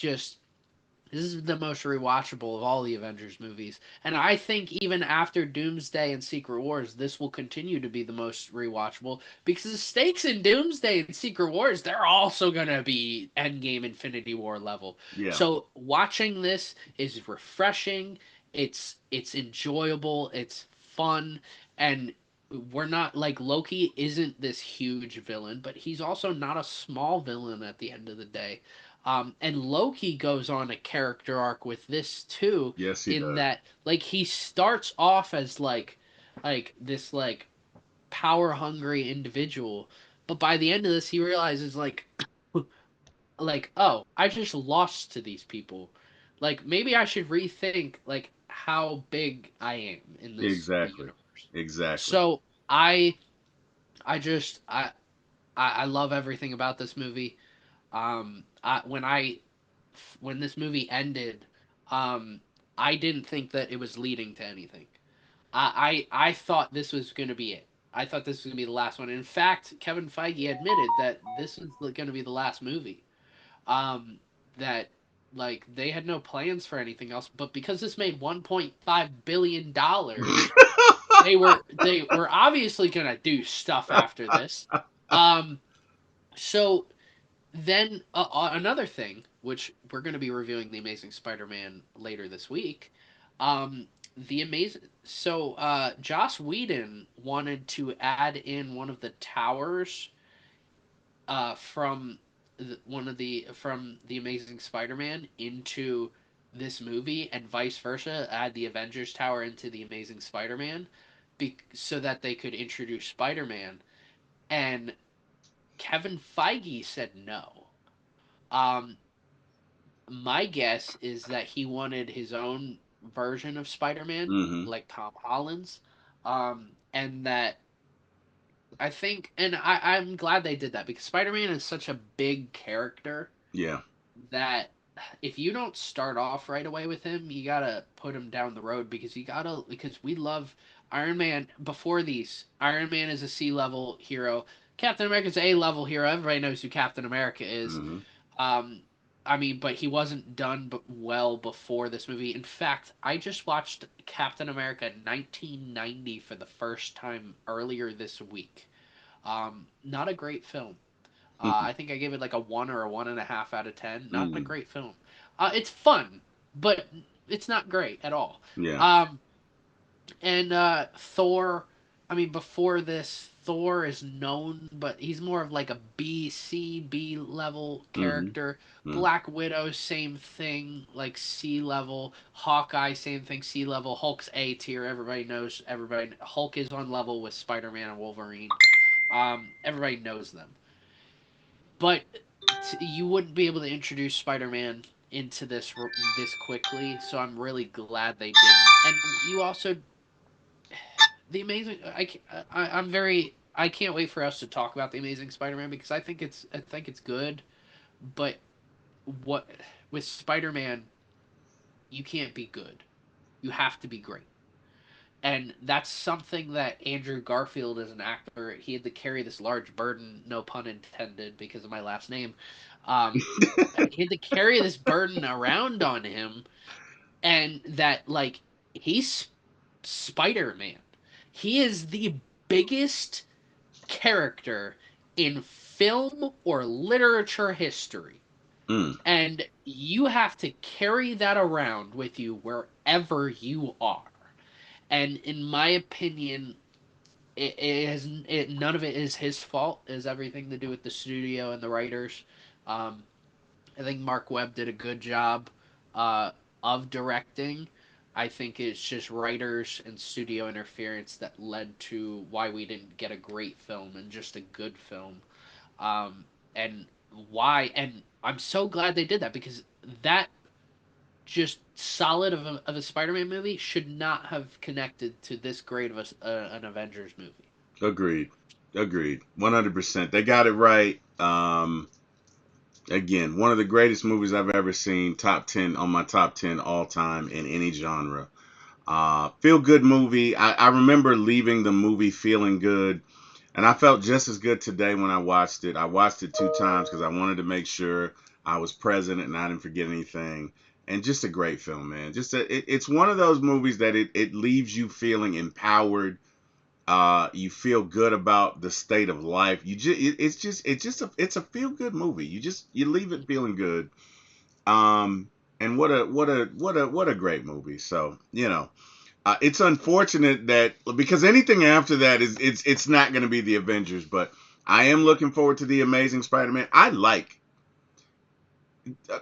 the most rewatchable of all the Avengers movies. And I think even after Doomsday and Secret Wars, this will continue to be the most rewatchable because the stakes in Doomsday and Secret Wars, they're also going to be Endgame Infinity War level. yeah, So watching this is refreshing. It's enjoyable, it's fun, and we're not like Loki isn't this huge villain, but he's also not a small villain at the end of the day. And Loki goes on a character arc with this too, yes, he in does. that like he starts off as like this like power hungry individual, but by the end of this he realizes like oh I just lost to these people, like maybe I should rethink like how big I am in this Exactly, universe. exactly. So I just I love everything about this movie. When this movie ended, um, I didn't think that it was leading to anything. I thought this was going to be it. I thought this was going to be the last one. In fact, Kevin Feige admitted that this was going to be the last movie. Um, that like they had no plans for anything else, but because this made 1.5 billion dollars, they were obviously going to do stuff after this. Um, so then another thing, which we're going to be reviewing the Amazing Spider-Man later this week. The amazing Joss Whedon wanted to add in one of the towers from from the Amazing Spider-Man into this movie, and vice versa, add the Avengers Tower into the Amazing Spider-Man, so that they could introduce Spider-Man. And Kevin Feige said no. Um, my guess is that he wanted his own version of Spider-Man, Hmm. like Tom Holland's, and that I think, and I'm glad they did that because Spider-Man is such a big character Yeah. that if you don't start off right away with him, you gotta put him down the road because we love Iron Man before these. Iron Man is a C level hero. Captain America's a level hero. Everybody knows who Captain America is. Hmm. Um, I mean, but he wasn't done well before this movie. In fact, I just watched Captain America 1990 for the first time earlier this week. Not a great film. I think I gave it like a 1 or a 1.5 out of 10. Not a Mm. great film. It's fun, but it's not great at all. Yeah. Um, and Thor, I mean, before this, Thor is known, but he's more of like a B level Hmm. character. Hmm. Black Widow, same thing, like C level. Hawkeye, same thing, C level. Hulk's A tier. Everybody knows. Everybody. Hulk is on level with Spider Man and Wolverine. Everybody knows them, but you wouldn't be able to introduce Spider Man. into this quickly, so I'm really glad they didn't. And you also the amazing I'm very I can't wait for us to talk about the Amazing Spider-Man because I think it's good, but what with Spider-Man you can't be good. You have to be great. And that's something that Andrew Garfield as an actor, he had to carry this large burden, no pun intended because of my last name. Um he had to carry this burden around on him and that like he's Spider-Man. He is the biggest character in film or literature history. Mm, And you have to carry that around with you wherever you are. And in my opinion, none of it is his fault. It has everything to do with the studio and the writers. Um, I think Mark Webb did a good job uh, of directing. I think it's just writers and studio interference that led to why we didn't get a great film and just a good film. Um, and and I'm so glad they did that because that just solid of a Spider-Man movie should not have connected to this great of an Avengers movie. agreed. Agreed. 100%. They got it right. Again, one of the greatest movies I've ever seen. Top 10 on my top 10 all time in any genre. Feel good movie. I remember leaving the movie feeling good. And I felt just as good today when I watched it. I watched it two times because I wanted to make sure I was present and I didn't forget anything. And just a great film, man. It's one of those movies that it leaves you feeling empowered. You feel good about the state of life. It's a feel good movie. You leave it feeling good. And what a great movie. So it's unfortunate that because anything after that it's not going to be the Avengers, but I am looking forward to the Amazing Spider-Man. I like.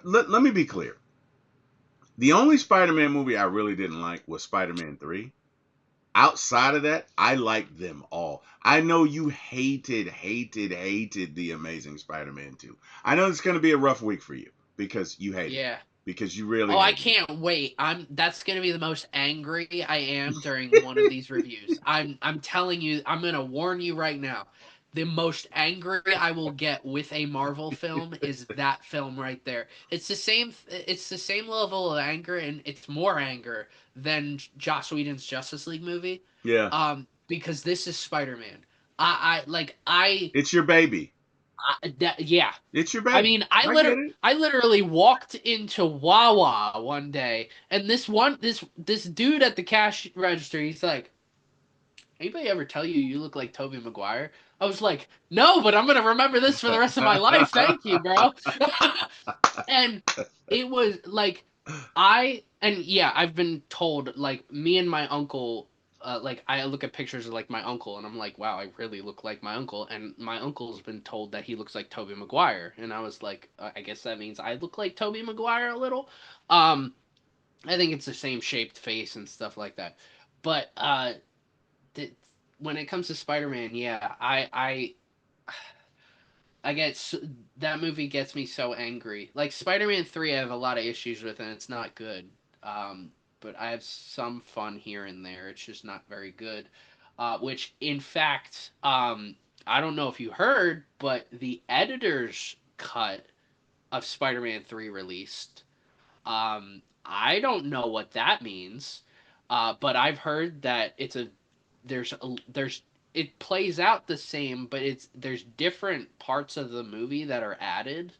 Let me be clear. The only Spider-Man movie I really didn't like was Spider-Man 3. Outside of that, I liked them all. I know you hated the Amazing Spider-Man 2. I know it's going to be a rough week for you because you hated it. Yeah. Because you really Oh, I hated can't wait. I'm That's going to be the most angry I am during one of these reviews. I'm telling you, I'm going to warn you right now. The most angry I will get with a Marvel film is that film right there. It's the same level of anger and it's more anger than Joss Whedon's Justice League movie. it. Yeah. Because this is Spider-Man. I like I It's your baby. Yeah. It's your I baby. mean, I get it. I literally walked into Wawa one day, and this dude at the cash register, he's like, "Anybody ever tell you you look like Toby Maguire?" I was like, "No, but I'm gonna remember this for the rest of my life. Thank you, bro." And it was like and yeah, I've been told like me and my uncle like I look at pictures of like my uncle and I'm like, wow, I really look like my uncle. And my uncle's been told that he looks like Toby Maguire, and I was like, I guess that means I look like Toby Maguire a little. Um, I think it's the same shaped face and stuff like that. But th- when it comes to Spider-Man, yeah, I get that movie gets me so angry. Like Spider-Man 3 I have a lot of issues with and it's not good. But I have some fun here and there. It's just not very good. Which in fact, I don't know if you heard, but the editor's cut of Spider-Man 3 released. I don't know what that means. But I've heard that there's it plays out the same, but there's different parts of the movie that are added,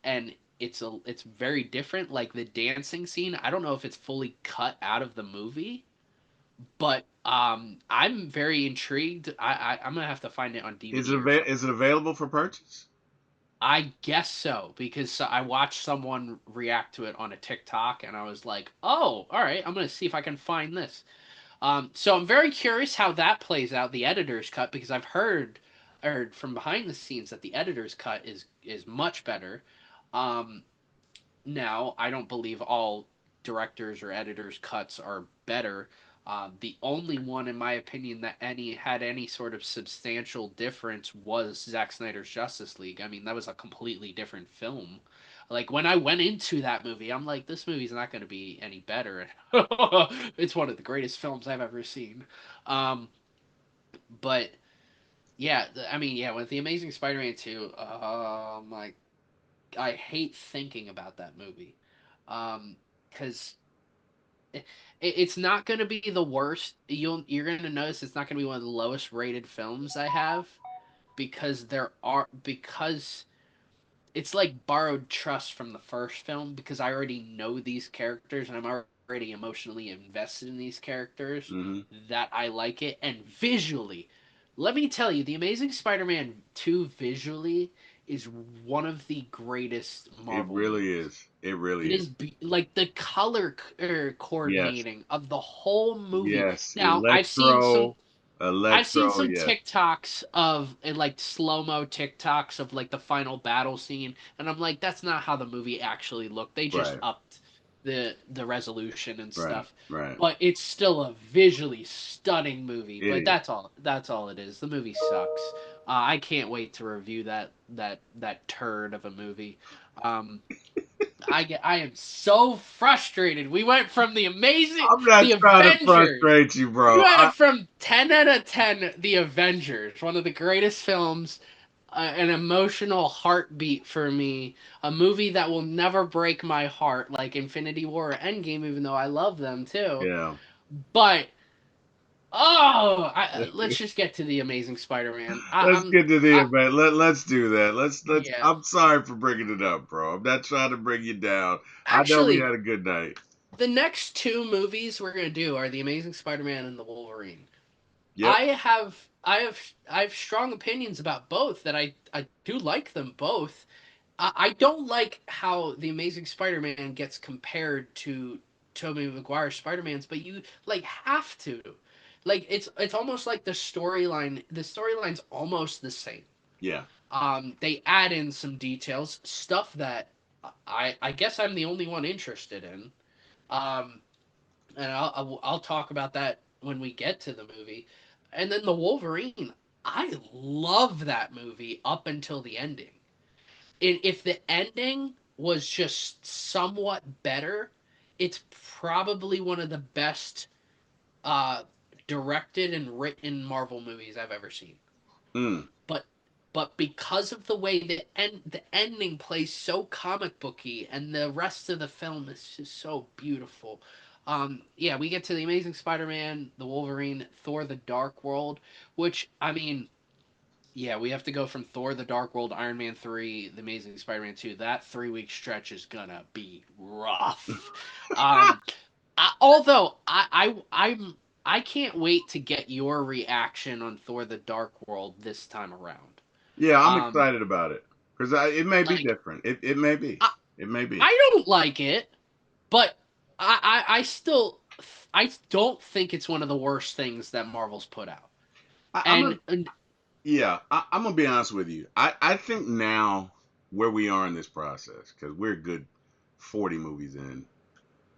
and it's very different. Like the dancing scene, I don't know if it's fully cut out of the movie, but I'm very intrigued. I'm gonna have to find it on DVD or something. Is it available for purchase? I guess so because I watched someone react to it on a TikTok, and I was like, "Oh, all right, I'm gonna see if I can find this." So I'm very curious how that plays out, the editor's cut, because I've heard from behind the scenes that the editor's cut is much better. Um, Now I don't believe all directors or editors' cuts are better. The only one, in my opinion, that any had any sort of substantial difference was Zack Snyder's Justice League. I mean, that was a completely different film. Like when I went into that movie, I'm like, this movie's not going to be any better. It's one of the greatest films I've ever seen. Um, but yeah, I mean, yeah, with the Amazing Spider-Man 2, my, I hate thinking about that movie, because it's not going to be the worst. You're going to notice it's not going to be one of the lowest rated films I have, because it's like borrowed trust from the first film, because I already know these characters and I'm already emotionally invested in these characters, Hmm. that I like it. And visually, let me tell you, The Amazing Spider-Man 2 visually is one of the greatest It Marvel really movies. is. It really It is. is like the color Yes. coordinating of the whole movie. Yes. Now, I've seen Electro. some Yes. TikToks of like slow mo TikToks of like the final battle scene, and I'm like, that's not how the movie actually looked. They just Right. upped the resolution and Right. stuff, Right. but it's still a visually stunning movie. It But is. that's all it is. The movie sucks. I can't wait to review that turd of a movie. Um, I am so frustrated. We went from I'm not the trying to Avengers. frustrate you, We bro. went from 10 out of 10, The Avengers, one of the greatest films, an emotional heartbeat for me, a movie that will never break my heart like Infinity War or Endgame, even though I love them too. Yeah. But let's just get to The Amazing Spider-Man. Let's get to the I event. Let's do that. Let's. yeah. I'm sorry for bringing it up, bro. I'm not trying to bring you down. I know we Actually, had a good night. the next two movies we're gonna do are The Amazing Spider-Man and The Wolverine. Yep. I have strong opinions about both. That I do like them both. I don't like how the Amazing Spider-Man gets compared to Tobey Maguire's Spider-Man's, but you like have to. Like it's almost like the storyline's almost the same. Yeah. They add in some details, stuff that I guess I'm the only one interested in. Um, and I'll talk about that when we get to the movie. And then the Wolverine, I love that movie up until the ending. If the ending was just somewhat better, it's probably one of the best uh, directed and written Marvel movies I've ever seen. Mm. But because of the way the ending plays so comic booky, and the rest of the film is just so beautiful. Yeah, we get to the Amazing Spider-Man, the Wolverine, Thor: The Dark World, which I mean, yeah, we have to go from Thor: The Dark World, Iron Man 3, The Amazing Spider-Man 2. That 3 week stretch is gonna be rough. Um, although I can't wait to get your reaction on Thor: The Dark World this time around. Yeah, I'm Um, excited about it because it may be like different. It may be. I, It may be. I don't like it, but I still I don't think it's one of the worst things that Marvel's put out. I'm a, And yeah. I'm gonna be honest with you. I think now where we are in this process because we're a good 40 movies in.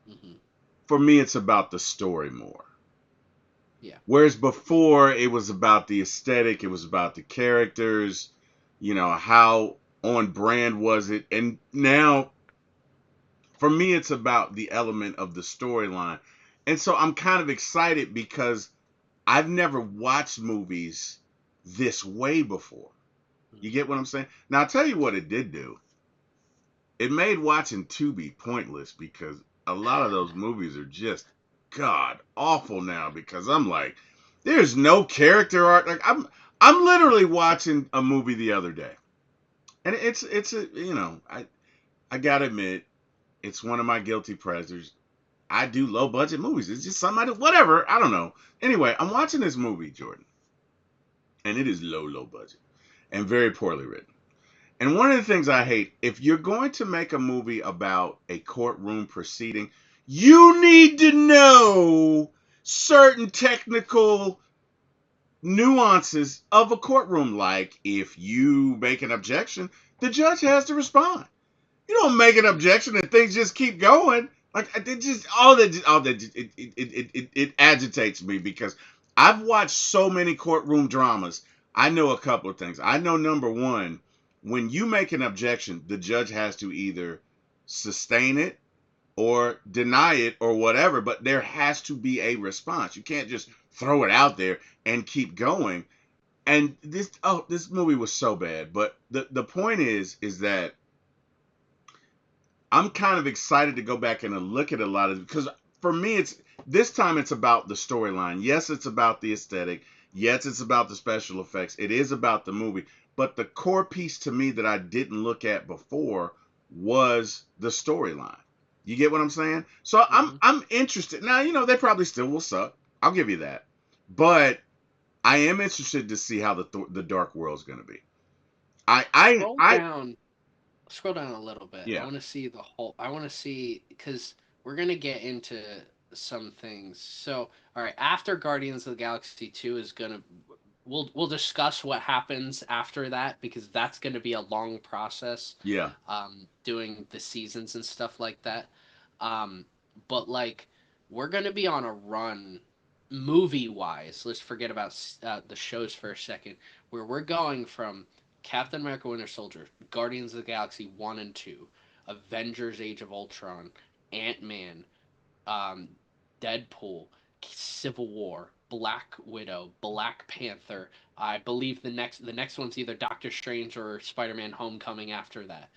mhm, For me, it's about the story more. yeah. Whereas before, it was about the aesthetic, it was about the characters, how on brand was it. And now, for me, it's about the element of the storyline. And so I'm kind of excited because I've never watched movies this way before. You Mhm. get what I'm saying? Now, I'll tell you what it did do. It made watching Tubi pointless because a lot of those movies are just god awful now because I'm like, there's no character art. Like I'm literally watching a movie the other day. And it's a I gotta admit, it's one of my guilty pleasures. I do low budget movies. It's just something I do, whatever. I don't know. Anyway, I'm watching this movie, Jordan, and it is low budget and very poorly written. And one of the things I hate, if you're going to make a movie about a courtroom proceeding, you need to know certain technical nuances of a courtroom. Like if you make an objection, the judge has to respond. You don't make an objection and things just keep going. Like it just all that it agitates me because I've watched so many courtroom dramas. I know a couple of things. I know number one, when you make an objection, the judge has to either sustain it or deny it or whatever, but there has to be a response. You can't just throw it out there and keep going. And this movie was so bad, but the point is that I'm kind of excited to go back and look at a lot of, because for me it's this time it's about the storyline. Yes, it's about the aesthetic. Yes, it's about the special effects. It is about the movie. But the core piece to me that I didn't look at before was the storyline. You get what I'm saying? So I'm Hmm. I'm interested. Now, they probably still will suck. I'll give you that. But I am interested to see how the Dark World's going to be. I I Scroll I down. Scroll down a little bit. I yeah. want to see the whole. I want to see because we're gonna get into some things. So, all right, after Guardians of the Galaxy 2 is gonna we'll discuss what happens after that because that's gonna be a long process, Yeah. doing the seasons and stuff like that. Um, but like we're gonna be on a run, movie wise. Let's forget about the shows for a second, where we're going from Captain America: Winter Soldier, Guardians of the Galaxy 1 and 2, Avengers: Age of Ultron, Ant Man, um, Deadpool, Civil War, Black Widow, Black Panther. I believe the next one's either Doctor Strange or Spider Man Homecoming after that.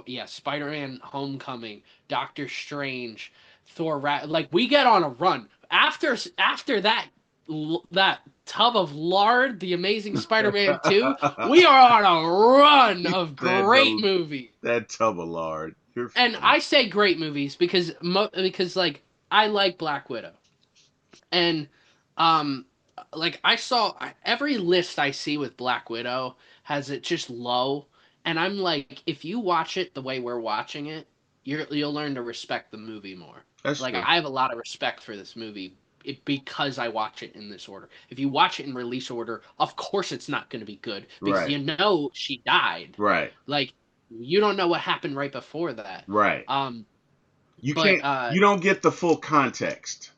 Yeah, Spider Man Homecoming, Doctor Strange, Thor. Like we get on a run after that tub of lard, the Amazing Spider Man 2. We are on a run He of said great movies. that tub of lard. You're And funny. I say great movies because like I like Black Widow, and um like I saw every list I see with Black Widow has it just low, and I'm like, if you watch it the way we're watching it, you'll learn to respect the movie more. That's Like true. I have a lot of respect for this movie. Because I watch it in this order. If you watch it in release order, of course it's not going to be good because Right. she died. Right. Like you don't know what happened right before that. Right. Um, You but can't. You don't get the full context.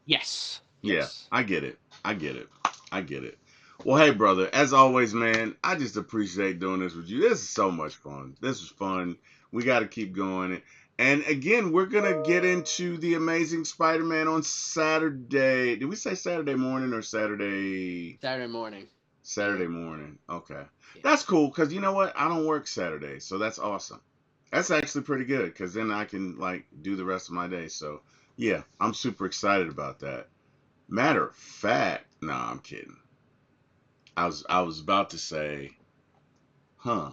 yes, Yeah, yes. I get it. I get it. I get it. Well, hey, brother. As always, man, I just appreciate doing this with you. This is so much fun. This is fun. We got to keep going. And again, we're gonna get into the Amazing Spider-Man on Saturday. Did we say Saturday morning or Saturday? Saturday morning. Yeah, Saturday morning. Okay. yeah. That's cool because you know what? I don't work Saturday, so that's awesome. That's actually pretty good because then I can like do the rest of my day. So yeah, I'm super excited about that. Matter of fact, nah, I'm kidding. I was about to say, huh?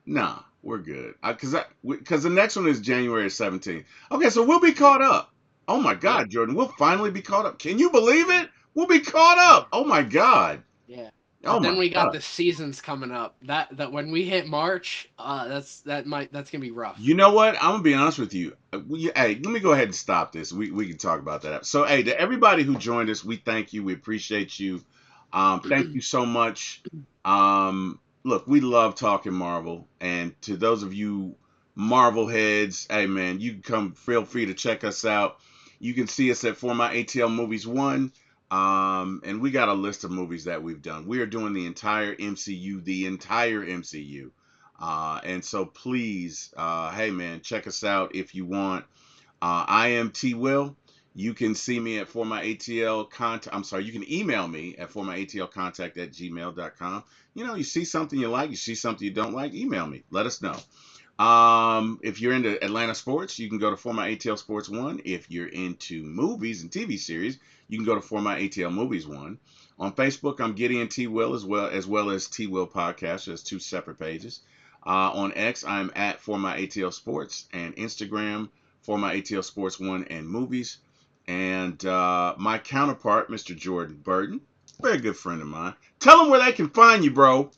Nah, we're good. Because the next one is January 17th. Okay, so we'll be caught up. Oh my Yep. God, Jordan, we'll finally be caught up. Can you believe it? We'll be caught Yeah. up. Oh my God. Yeah. Oh But my then we got God. the seasons coming up. That when we hit March, that's gonna be rough. You know what? I'm gonna be honest with you. Hey, let me go ahead and stop this. We can talk about that. So, hey, to everybody who joined us, we thank you. We appreciate you. Thank you so much. Look, we love talking Marvel, and to those of you Marvel heads, hey man, you can come. Feel free to check us out. You can see us at For My ATL Movies One. And we got a list of movies that we've done. We are doing the entire MCU, the entire MCU. And so please, hey man, check us out if you want. I am T Will. You can see me at for my ATL contact. I'm sorry, you can email me at for my ATL contact at gmail.com. You see something you like, you see something you don't like, email me. Let us know. If you're into Atlanta sports, you can go to For My ATL Sports One. If you're into movies and TV series, you can go to For My ATL Movies One. On Facebook, I'm Gideon T Will as well as T Will Podcast. There's two separate pages. On X, I'm at For My ATL Sports, and Instagram For My ATL Sports One and Movies. And my counterpart, Mr. Jordan Burton, very good friend of mine. Tell them where they can find you, bro.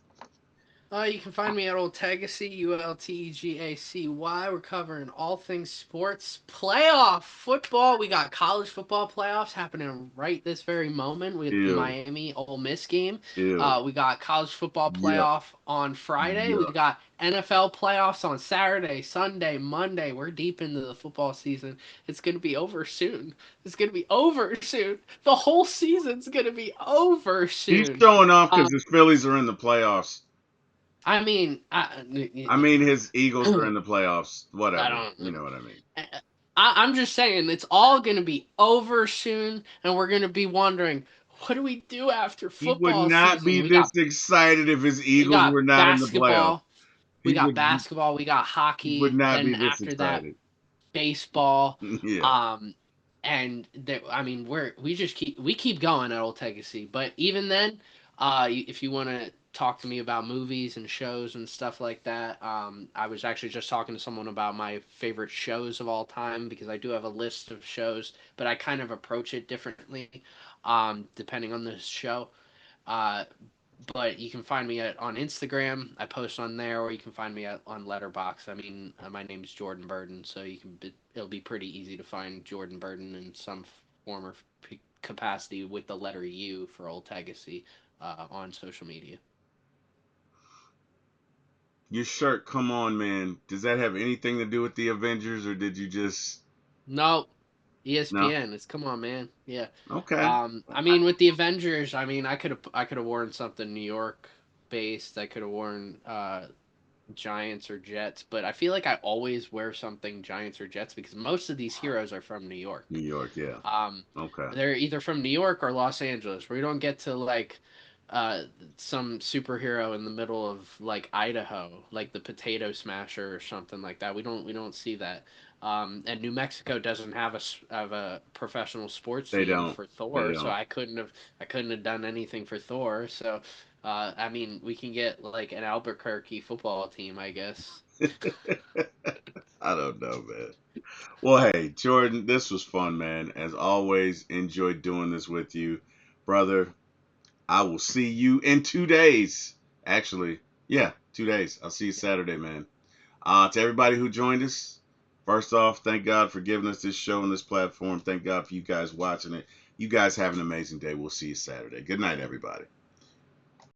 You can find me at Ultegacy, Ultegacy. We're covering all things sports, playoff football. We got college football playoffs happening right this very moment with the Ew. Miami Ole Miss game. Ew. We got college football Yuck. playoff on Friday. We Yuck. got NFL playoffs on Saturday, Sunday, Monday. We're deep into the football season. It's going to be over soon. It's going to be over soon. The whole season's going to be over He's soon. showing off because Um, his Phillies are in the playoffs. I mean, I mean, his Eagles are in the playoffs. I Whatever. don't. You know what I mean. I'm just saying it's all going to be over soon, and we're going to be wondering what do we do after He would football not season. be this excited if his We Eagles got were not in the playoffs. basketball, He would we got he would hockey, not be then this after that excited. baseball. Yeah. Um, and there, I mean, we keep going at Old Legacy, but even then, if you want to talk to me about movies and shows and stuff like that, I was actually just talking to someone about my favorite shows of all time because I do have a list of shows, but I kind of approach it differently, depending on the show. Uh, but you can find me on Instagram. I post on there, or you can find me on Letterbox. I mean, my name's Jordan Burden, so it'll be pretty easy to find Jordan Burden in some form or capacity with the letter U for Old Legacy on social media. Your shirt, come on, man. Does that have anything to do with the Avengers, or did you just No, no? ESPN. It's come on, man. Yeah. Okay. I mean, with the Avengers, I mean, I could have worn something New York based. I could have worn Giants or Jets, but I feel like I always wear something Giants or Jets because most of these heroes are from New York. New York, yeah. Um, Okay. they're either from New York or Los Angeles, where you don't get to like uh, some superhero in the middle of like Idaho, like the Potato Smasher or something like that. We don't see that. And New Mexico doesn't have have a professional sports They team don't. for They Thor, so don't. I couldn't have done anything for Thor. So I mean, we can get like an Albuquerque football team, I guess. I don't know, man. Well, hey, Jordan, this was fun, man. As always, enjoyed doing this with you, brother. I will see you in 2 days. Actually, yeah, 2 days. I'll see you Saturday, man. To everybody who joined us, first off, thank God for giving us this show and this platform. Thank God for you guys watching it. You guys have an amazing day. We'll see you Saturday. Good night, everybody.